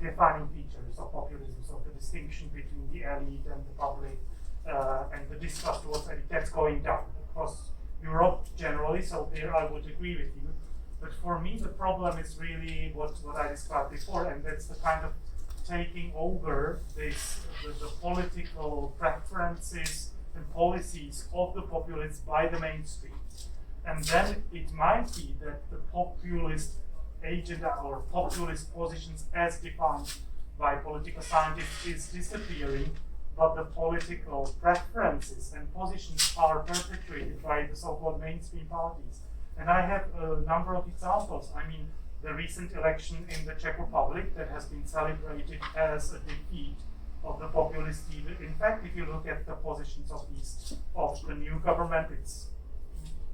defining features of populism, so the distinction between the elite and the public, and the distrust towards elite, that's going down across Europe generally. So there I would agree with you. But for me, the problem is really what I described before, and that's the kind of taking over the political preferences and policies of the populists by the mainstream. And then it might be that the populist agenda or populist positions as defined by political scientists is disappearing, but the political preferences and positions are perpetuated by the so-called mainstream parties. And I have a number of examples. I mean, the recent election in the Czech Republic that has been celebrated as a defeat of the populist leader. In fact, if you look at the positions of the new government, it's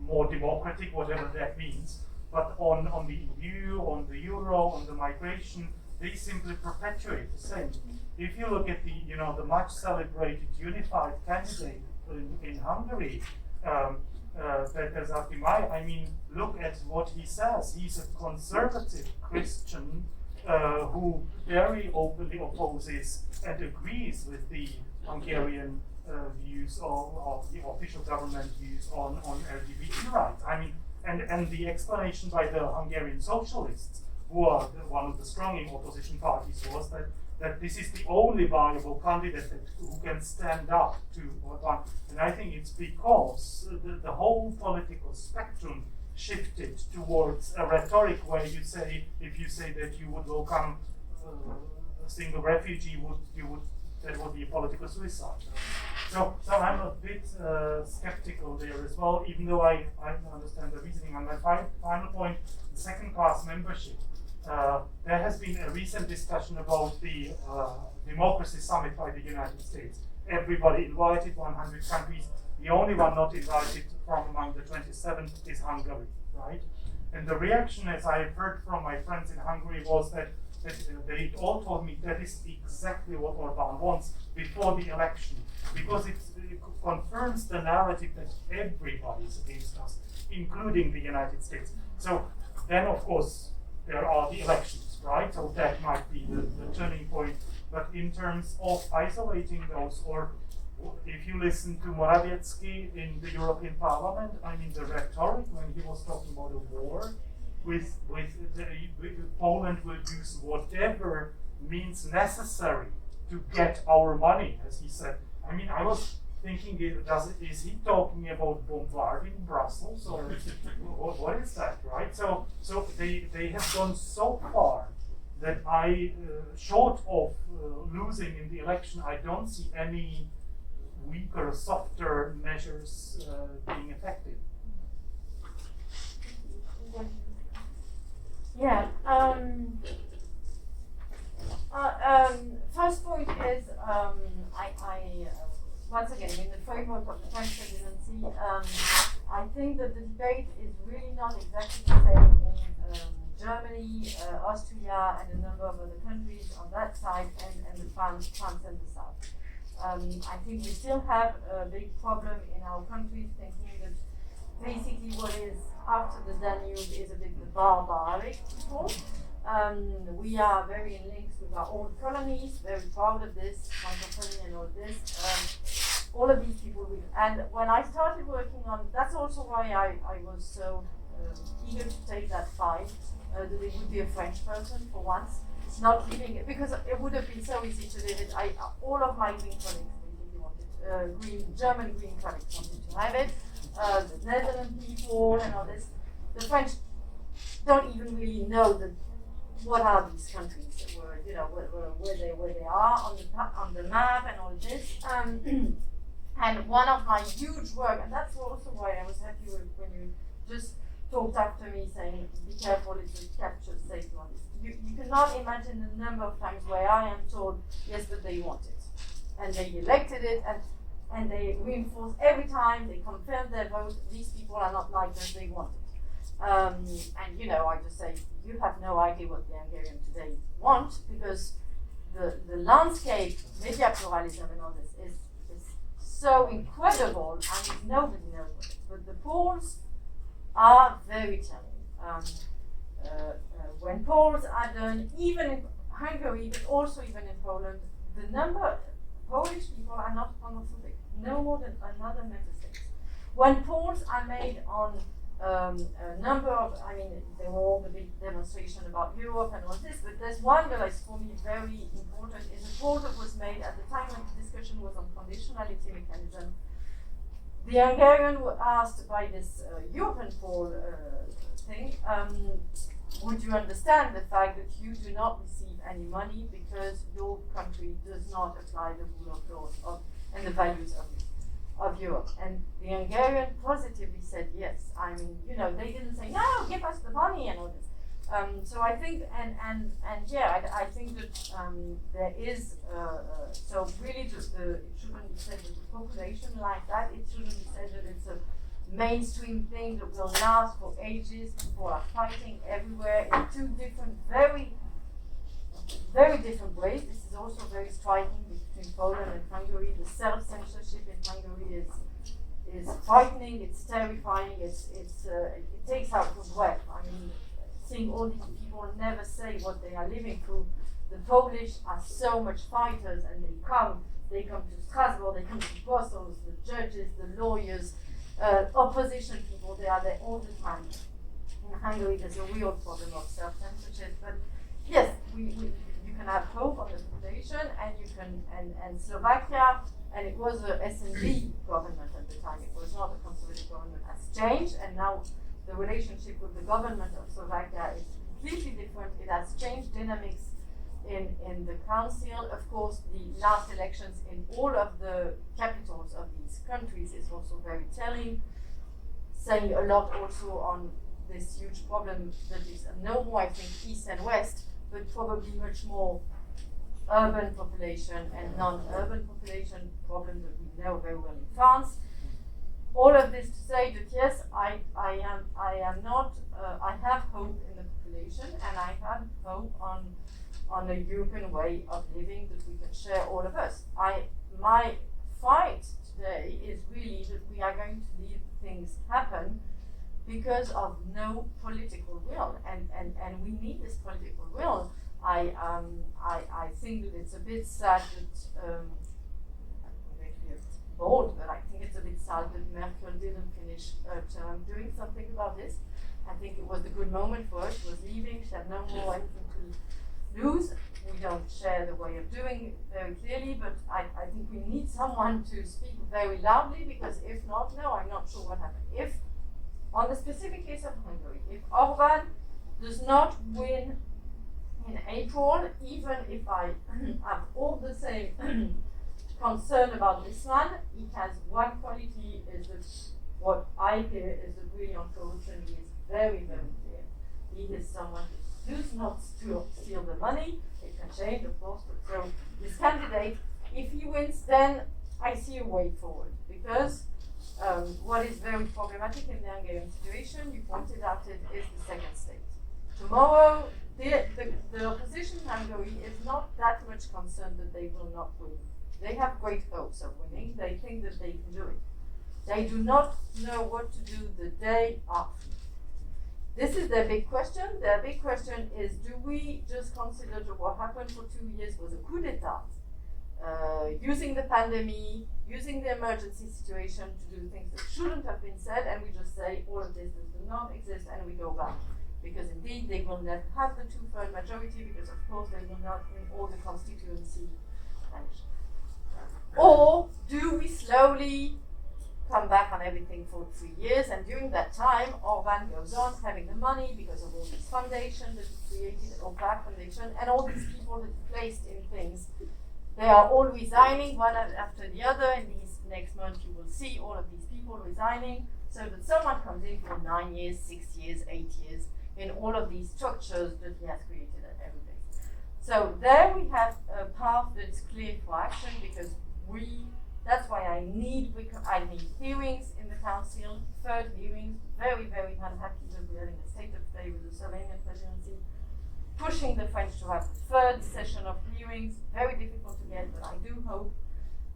more democratic, whatever that means. But on the EU, on the euro, on the migration, they simply perpetuate the same. If you look at the much celebrated unified candidate in Hungary, Petr Kratochvíl, I mean, look at what he says. He's a conservative Christian who very openly opposes and agrees with the Hungarian views of the official government views on LGBT rights. I mean, and the explanation by the Hungarian socialists, who are one of the strong opposition parties, was that this is the only viable candidate who can stand up to Orbán. And I think it's because the whole political spectrum shifted towards a rhetoric where you say, if you say that you would welcome a single refugee, that would be a political suicide. So I'm a bit skeptical there as well, even though I understand the reasoning. On my final point, the second-class membership. There has been a recent discussion about the democracy summit by the United States. Everybody invited, 100 countries. The only one not invited from among the 27 is Hungary, right? And the reaction, as I have heard from my friends in Hungary, was that they all told me that is exactly what Orbán wants before the election, because it confirms the narrative that everybody is against us, including the United States. So then, of course, there are the elections, right? So that might be the turning point. But in terms of isolating those, or if you listen to Morawiecki in the European Parliament, I mean the rhetoric when he was talking about a war with Poland will use whatever means necessary to get our money, as he said. I mean, I was thinking, is he talking about bombarding Brussels, or what is that, right? So they have gone so far that short of losing in the election, I don't see any weaker, softer measures being effective. Yeah. First point is, once again, in the framework of the French presidency, I think that the debate is really not exactly the same in Germany, Austria, and a number of other countries on that side, and the France and the south. I think we still have a big problem in our countries thinking that basically what is after the Danube is a bit the barbaric people. We are very in links with our old colonies, very proud of this, Francophone and all this. All of these people and when I started working on, that's also why I was so eager to take that fight, that it would be a French person for once, not leaving it, because it would have been so easy to leave it. All of my Green colleagues basically wanted, German Green colleagues wanted to have it, the Netherlands people and all this. The French don't even really know what are these countries, where they are on the map and all this. And one of my huge work, and that's also why I was happy when you just talked after me saying, be careful, it's a captured state on this. You cannot imagine the number of times where I am told, yes, but they want it. And they elected it, and they reinforce every time, they confirm their vote, these people are not like that, they want it. And I just say, you have no idea what the Hungarians today want, because the landscape, media pluralism and all this is so incredible, and nobody knows what it is. But the polls are very telling. When polls are done, even in Hungary, but also even in Poland, the number Polish people are not homophobic, no more than another member state. When polls are made on a number of, there were all the big demonstration about Europe and all this, but there's one that is for me very important, is a poll that was made at the time when the discussion was on conditionality mechanism. The Hungarian were asked by this European poll thing, would you understand the fact that you do not receive any money because your country does not apply the rule of law and the values of Europe? And the Hungarian positively said yes. They didn't say, no, give us the money and all this. So I think, I think that there is, so really it shouldn't be said that the population like that, it shouldn't be said that it's a mainstream thing that will last for ages. People are fighting everywhere in two different, very, very different ways. This is also very striking between Poland and Hungary. The self-censorship in Hungary is frightening, it's terrifying, it takes out the breath. Seeing all these people never say what they are living through. The Polish are so much fighters, and they come to Strasbourg, they come to Brussels, the judges, the lawyers, opposition people, they are there all the time. In Hungary, there's a real problem of self-censorship, but yes, you can have hope on the population, and Slovakia, and it was a SND government at the time, it was not a conservative government, has changed, and now the relationship with the government of Slovakia is completely different. It has changed dynamics in the council. Of course, the last elections in all of the capitals of these countries is also very telling, saying a lot also on this huge problem that is no more, I think, east and west, but probably much more urban population and non-urban population problem that we know very well in France. All of this to say that yes, I have hope in the population, and I have hope on on a European way of living that we can share, all of us. My fight today is really that we are going to leave things happen because of no political will, and we need this political will. I think that it's a bit sad that I'm going to be a bit bold, but I think it's a bit sad that Merkel didn't finish her term doing something about this. I think it was a good moment for her. She was leaving. She had no more anything to lose. We don't share the way of doing it very clearly, but I think we need someone to speak very loudly, because if not, no, I'm not sure what happened. If, on the specific case of Hungary, if Orban does not win in April, even if I have all the same concern about this one, he has one quality, is that what I hear is that really on corruption he is very, very clear. He is someone who does not steal the money. It can change, of course, but so this candidate, if he wins, then I see a way forward, because what is very problematic in the Hungarian situation, you pointed out it, is the second state. Tomorrow, the opposition in Hungary is not that much concerned that they will not win. They have great hopes of winning. They think that they can do it. They do not know what to do the day after. This is their big question. Their big question is, do we just consider that what happened for 2 years was a coup d'etat? Using the pandemic, using the emergency situation to do things that shouldn't have been said, and we just say all of this does not exist and we go back. Because indeed they will never have the 2/3 majority, because of course they will not in all the constituency manage. Or do we slowly come back on everything for 3 years, and during that time Orban goes on having the money because of all this foundation that he created, Orban Foundation, and all these people that he placed in things. They are all resigning one after the other. In these next months you will see all of these people resigning, so that someone comes in for 9 years, 6 years, 8 years in all of these structures that he has created every day. So there we have a path that's clear for action, because that's why I need hearings in the council, third hearings. Very, very unhappy that we're having a state of play with the Slovenian presidency, pushing the French to have a third session of hearings. Very difficult to get, but I do hope.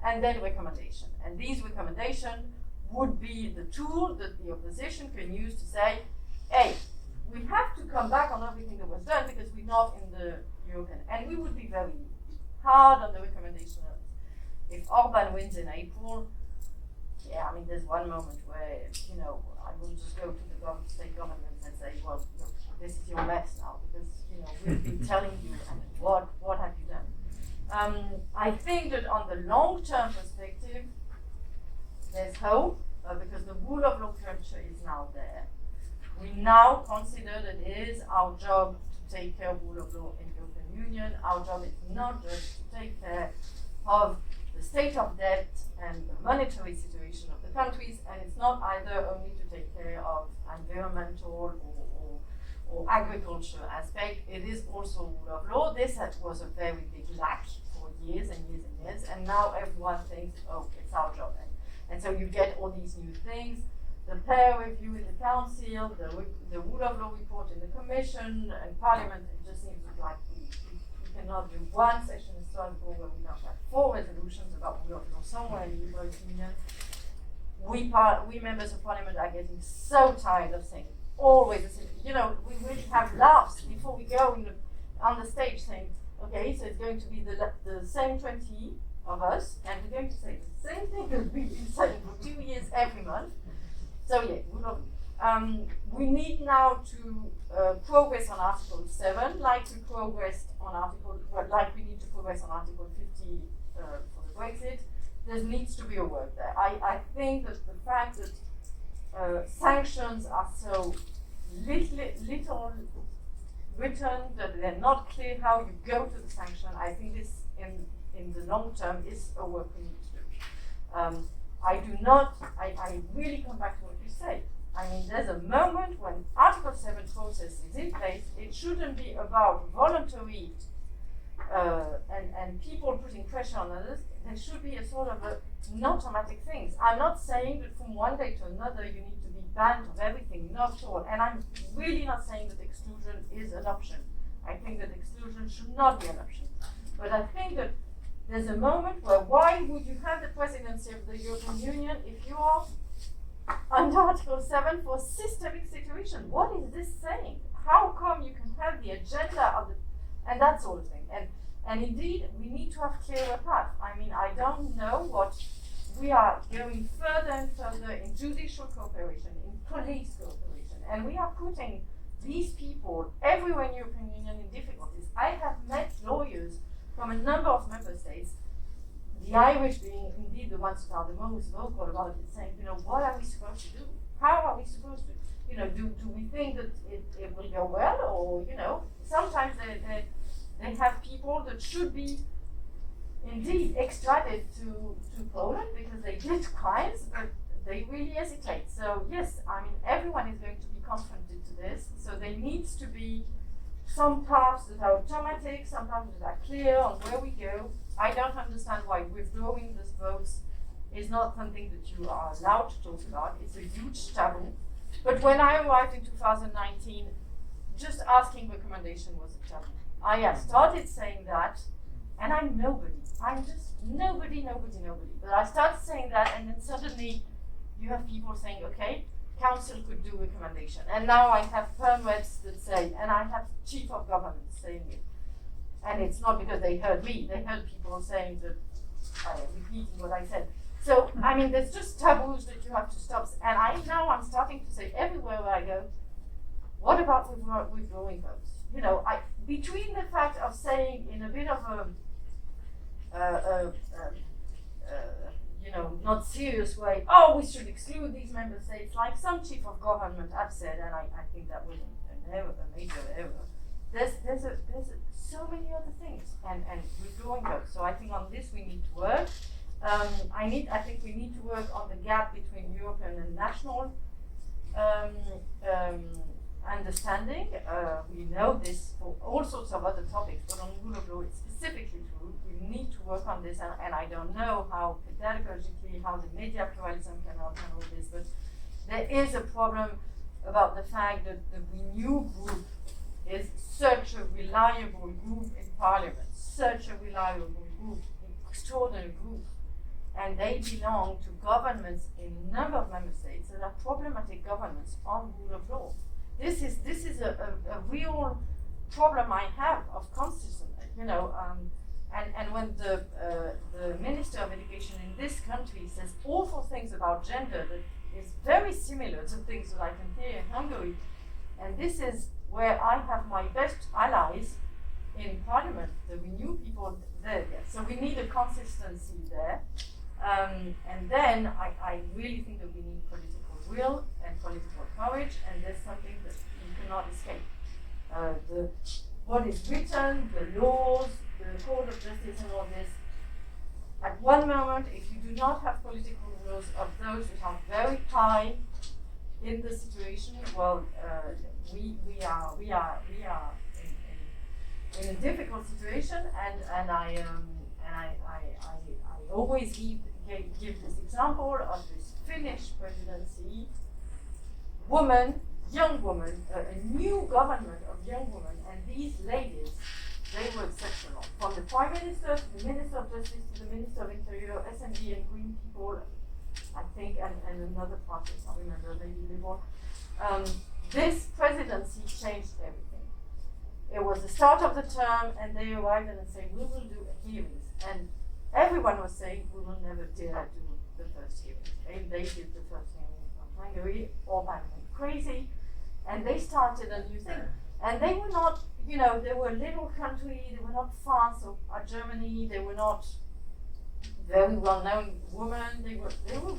And then recommendation. And these recommendations would be the tool that the opposition can use to say, hey, we have to come back on everything that was done because we're not in the European. And we would be very hard on the recommendation. If Orban wins in April, yeah, I mean, there's one moment where, I will just go to the state governments and say, well, look, this is your mess now, because, we've been telling you, and what have you done? I think that on the long-term perspective, there's hope, because the rule of law culture is now there. We now consider that it is our job to take care of rule of law in the European Union. Our job is not just to take care of the state of debt and the monetary situation of the countries, and it's not either only to take care of environmental or agriculture aspect. It is also rule of law. This was a very big lack for years and years and years, and now everyone thinks, oh, it's our job. And so you get all these new things. The peer review in the council, the rule of law report in the commission and parliament. It just seems like we cannot do one session in Strasbourg where we don't have 4 resolutions about rule of law somewhere in the European Union. We members of parliament are getting so tired of saying always the same. We really have laughs before we go on the stage saying, okay, so it's going to be the same 20 of us, and we're going to say the same thing that we've been saying for 2 years every month. So yeah, we need now to progress on Article 7, like we progressed on like we need to progress on Article 50 for the Brexit. There needs to be a work there. I think that the fact that sanctions are so little written, that they're not clear how you go to the sanction, I think this in the long term is a work we need to do. I really come back to what you say. I mean, there's a moment when Article 7 process is in place. It shouldn't be about voluntary and people putting pressure on others. There should be a sort of non-automatic things. I'm not saying that from one day to another you need to be banned of everything, not at all. And I'm really not saying that exclusion is an option. I think that exclusion should not be an option. But I think that there's a moment where why would you have the presidency of the European Union if you are under Article 7 for systemic situation? What is this saying? How come you can have the agenda of the, and that sort of thing? And indeed, we need to have clearer path. I mean, I don't know what we are going further and further in judicial cooperation, in police cooperation, and we are putting these people everywhere in the European Union in difficulties. I have met lawyers from a number of member states, the Irish being indeed the ones that are the most vocal about it, saying, you know, what are we supposed to do? How are we supposed to, you know, do we think that it will go well? Or, you know, sometimes they have people that should be indeed extradited to Poland because they did crimes, but they really hesitate. So yes, I mean, everyone is going to be confronted to this, so there needs to be some paths that are automatic, some paths that are clear on where we go. I don't understand why withdrawing these votes is not something that you are allowed to talk about. It's a huge taboo. But when I arrived in 2019, just asking recommendation was a taboo. I have started saying that, and I'm nobody. I'm just nobody. But I started saying that, and then suddenly you have people saying, okay, council could do recommendation. And now I have perm reps that say, and I have chief of government saying it. And it's not because they heard me, they heard people saying that, repeating what I said. So, I mean, there's just taboos that you have to stop. And I'm starting to say everywhere where I go, what about withdrawing votes? You know, between the fact of saying in a bit of you know, not serious way, oh, we should exclude these member states, like some chief of government have said, and I think that was an error, a major error. There's so many other things, and withdrawing votes. So I think on this we need to work. I think we need to work on the gap between European and national understanding. We know this for all sorts of other topics, but on rule of law it's specifically true. We need to work on this, and I don't know how pedagogically, how the media pluralism can help handle this, but there is a problem about the fact that the Renew group is such a reliable group in Parliament, such a reliable group, extraordinary group, and they belong to governments in a number of member states that are problematic governments on rule of law. This is a real problem I have of consistency, you know, and when the Minister of Education in this country says awful things about gender that is very similar to things that I can hear in Hungary, and this is where I have my best allies in Parliament, the Renew people there. So we need a consistency there. And then I really think that we need political will and political courage, and there's something that you cannot escape. What is written, the laws, the Court of Justice and all this, at one moment, if you do not have political wills of those who are very high in the situation, well, we are in a difficult situation, and I always give this example of this Finnish presidency, young woman, a new government of young women, and these ladies, they were exceptional. From the Prime Minister to the Minister of Justice to the Minister of Interior, SND and Green people, I think, and another party, I can't remember, maybe Liberal. This presidency changed everything. It was the start of the term, and they arrived and said, we will do hearings. And everyone was saying, we will never dare do the first hearings. And they did the first hearing from Hungary, Orban went crazy, and they started a new thing. And they were not, you know, they were a little country, they were not France or Germany, they were not very well-known women, they were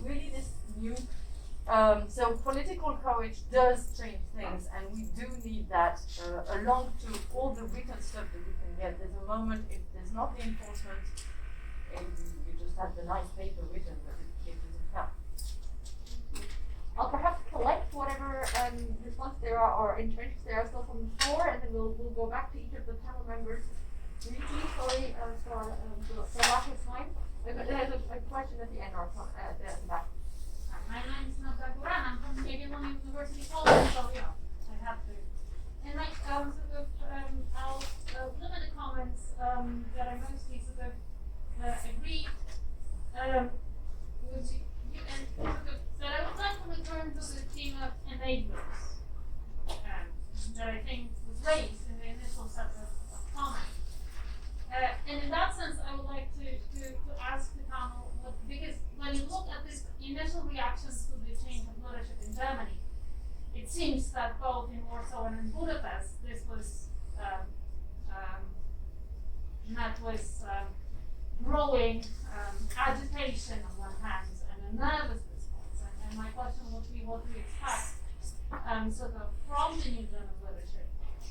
really this new. So political courage does change things, and we do need that along to all the written stuff that we can get. There's a moment, if there's not the enforcement, you just have the nice paper written, but it doesn't count. I'll perhaps collect whatever responses there are or interventions there are still from the floor, and then we'll go back to each of the panel members. Briefly, sorry for lack of time. There's a question at the end or at the back. My name is Natasha Wunsch. I'm from Gwendoline University College, so yeah, I have to. And I'll that I think was raised in the initial set of comments. And in that sense, I would like to ask the panel, because when you look at this initial reactions to the change of leadership in Germany, it seems that both in Warsaw and in Budapest, this was met with growing agitation on one hand and a nervous response. And my question would be, what do you expect sort of from the new German leadership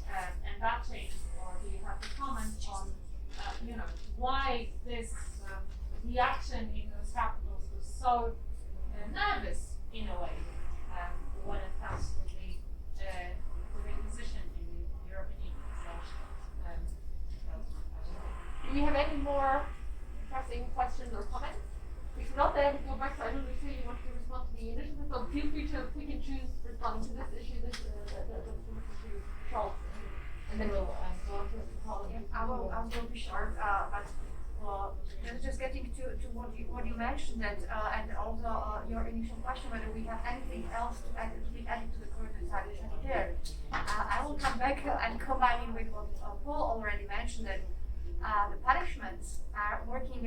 and that change, or do you have to comment on why this reaction in those capitals was so nervous in a way when it comes to the position in the European Union. Do we have any more pressing questions or comments? If not, then go back to, I don't know if you want to respond to the initiative, so feel free to pick and choose responding to this issue, the issue, Charles, and then we'll go on to Paul. Yeah, I will be short, but just getting to what you mentioned, that and also your initial question whether we have anything else to be added to the current sanitaire. I will come back and combine it with what Paul already mentioned, that the punishments are working,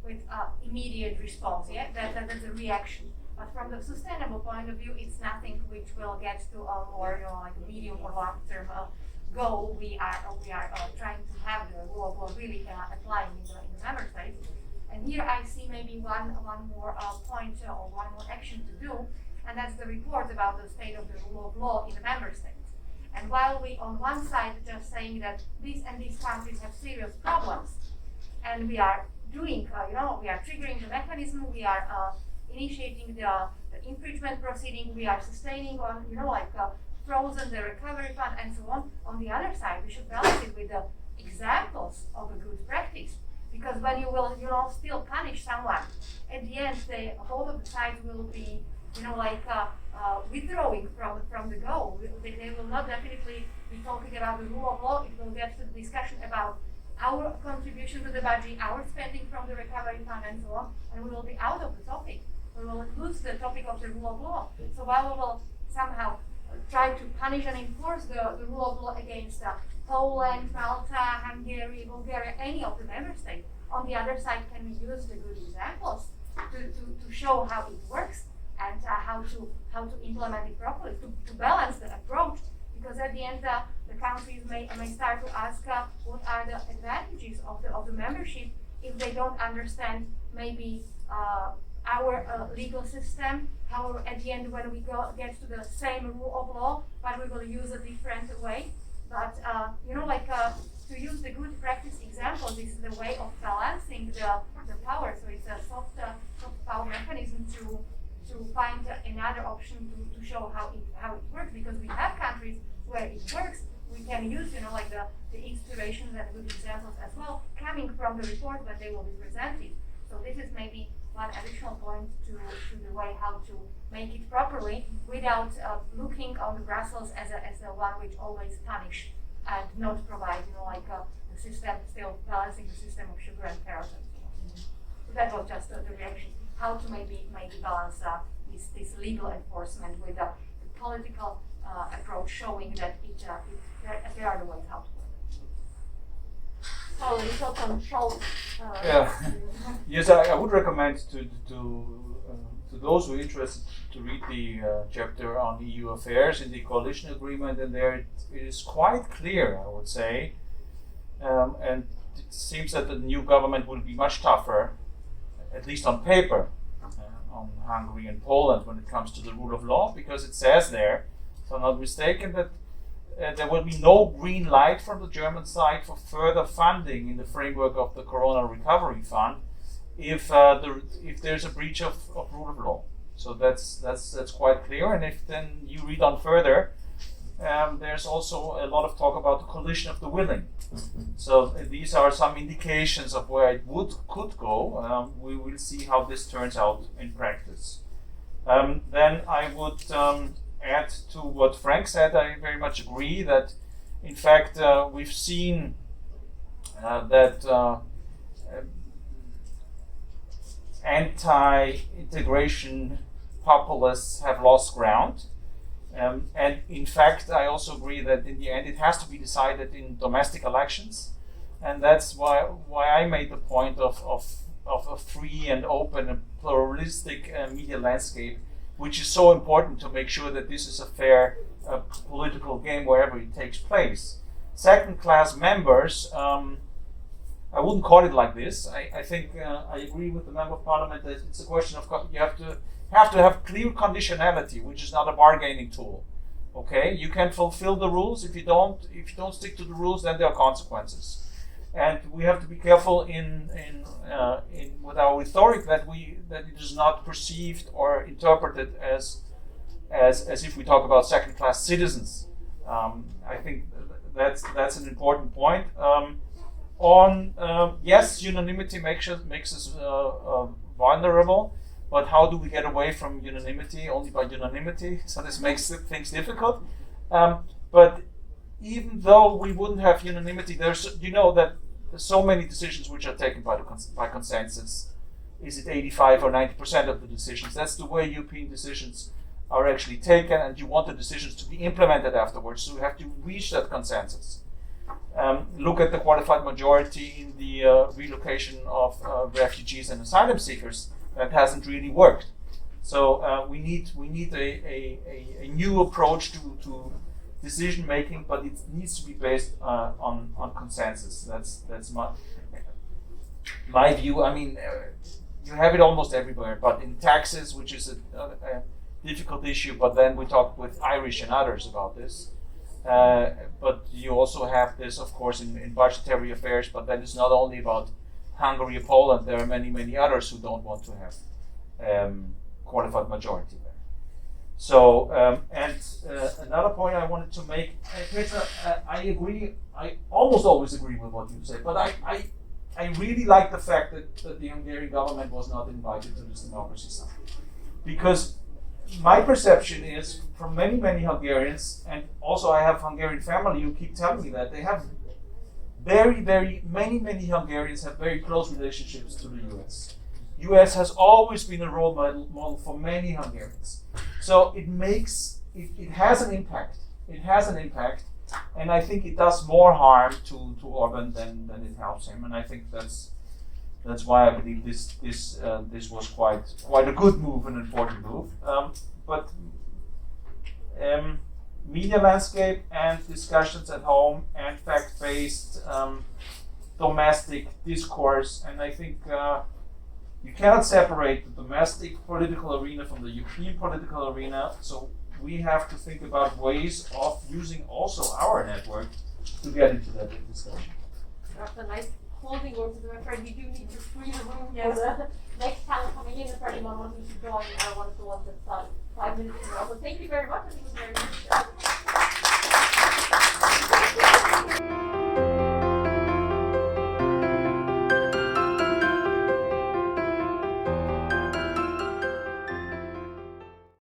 with immediate response. Yeah, that's a reaction. But from the sustainable point of view, it's nothing which will get to a more, like a medium or long-term goal. We are trying to have the rule of law really applying in the member states. And here I see maybe one more point or one more action to do, and that's the report about the state of the rule of law in the member states. And while we on one side just saying that these and these countries have serious problems, and we are doing, we are triggering the mechanism, we are initiating the infringement proceeding, we are sustaining on, frozen the recovery fund and so on. On the other side, we should balance it with the examples of a good practice. Because when you will, still punish someone, at the end, both of the sides will be, withdrawing from the goal. They will not definitely be talking about the rule of law. It will get to the discussion about our contribution to the budget, our spending from the recovery fund, and so on, and we will be out of the topic. We will lose the topic of the rule of law. So while we will somehow try to punish and enforce the rule of law against Poland, Malta, Hungary, Bulgaria, any of the member states, on the other side, can we use the good examples to show how it works and how to implement it properly, to balance the approach? Because at the end, the countries may start to ask what are the advantages of the membership if they don't understand maybe our legal system. However, at the end, when we get to the same rule of law, but we will use a different way. But to use the good practice examples is the way of balancing the power. So it's a soft power mechanism to find another option to show how it works. Because we have countries where it works, we can use the inspirations and good examples as well coming from the report that they will be presented. So this is maybe one additional point to the way how to make it properly without looking on Brussels as the one which always punish and not provide the system, still balancing the system of sugar and carrot. So that was just the reaction. How to maybe balance this legal enforcement with the political approach, showing that there are the ways how to work. Oh, you saw some Schultz. Yes, I would recommend to those who are interested to read the chapter on EU affairs in the coalition agreement, and there it is quite clear, I would say, and it seems that the new government will be much tougher, at least on paper, on Hungary and Poland when it comes to the rule of law, because it says there, if I'm not mistaken, that there will be no green light from the German side for further funding in the framework of the Corona Recovery Fund if there's a breach of rule of law. So that's quite clear. And if then you read on further, there's also a lot of talk about the coalition of the willing. So these are some indications of where it could go. We will see how this turns out in practice. Then I would add to what Frank said. I very much agree that, in fact, we've seen that anti-integration populists have lost ground. And in fact, I also agree that in the end it has to be decided in domestic elections, and that's why I made the point of a free and open and pluralistic media landscape, which is so important to make sure that this is a fair political game wherever it takes place. Second-class members, I wouldn't call it like this. I think I agree with the Member of Parliament that it's a question of you have to have clear conditionality, which is not a bargaining tool. Okay, you can fulfill the rules. If you don't stick to the rules, then there are consequences. And we have to be careful in with our rhetoric that it is not perceived or interpreted as if we talk about second-class citizens. I think that's an important point. Yes, unanimity makes us vulnerable, but how do we get away from unanimity? Only by unanimity. So this makes things difficult. But even though we wouldn't have unanimity, there's so many decisions which are taken by consensus. Is it 85 or 90% of the decisions? That's the way European decisions are actually taken, and you want the decisions to be implemented afterwards. So you have to reach that consensus. Look at the qualified majority in the relocation of refugees and asylum seekers. That hasn't really worked. So we need a new approach to decision making, but it needs to be based on consensus. That's my view. I mean, you have it almost everywhere, but in taxes, which is a difficult issue, but then we talked with Irish and others about this. But you also have this, of course, in budgetary affairs, but that is not only about Hungary or Poland. There are many others who don't want to have qualified majority there. So, another point I wanted to make, Petra, I agree, I almost always agree with what you say, but I really like the fact that the Hungarian government was not invited to this democracy summit. Because my perception is, from many Hungarians, and also I have Hungarian family who keep telling me that they have many Hungarians have very close relationships to the US. US has always been a role model for many Hungarians. So it has an impact. It has an impact, and I think it does more harm to Orban than it helps him. And I think that's why I believe this was quite a good move, an important move. But media landscape and discussions at home and fact-based domestic discourse, and I think you cannot separate the domestic political arena from the European political arena. So we have to think about ways of using also our network to get into that discussion. That's a nice closing word, because I'm afraid we do need to free the room Yes. for the next panel coming in. If anyone wanting to join one of the ones that's 5 minutes from now. So thank you very much. I think it was very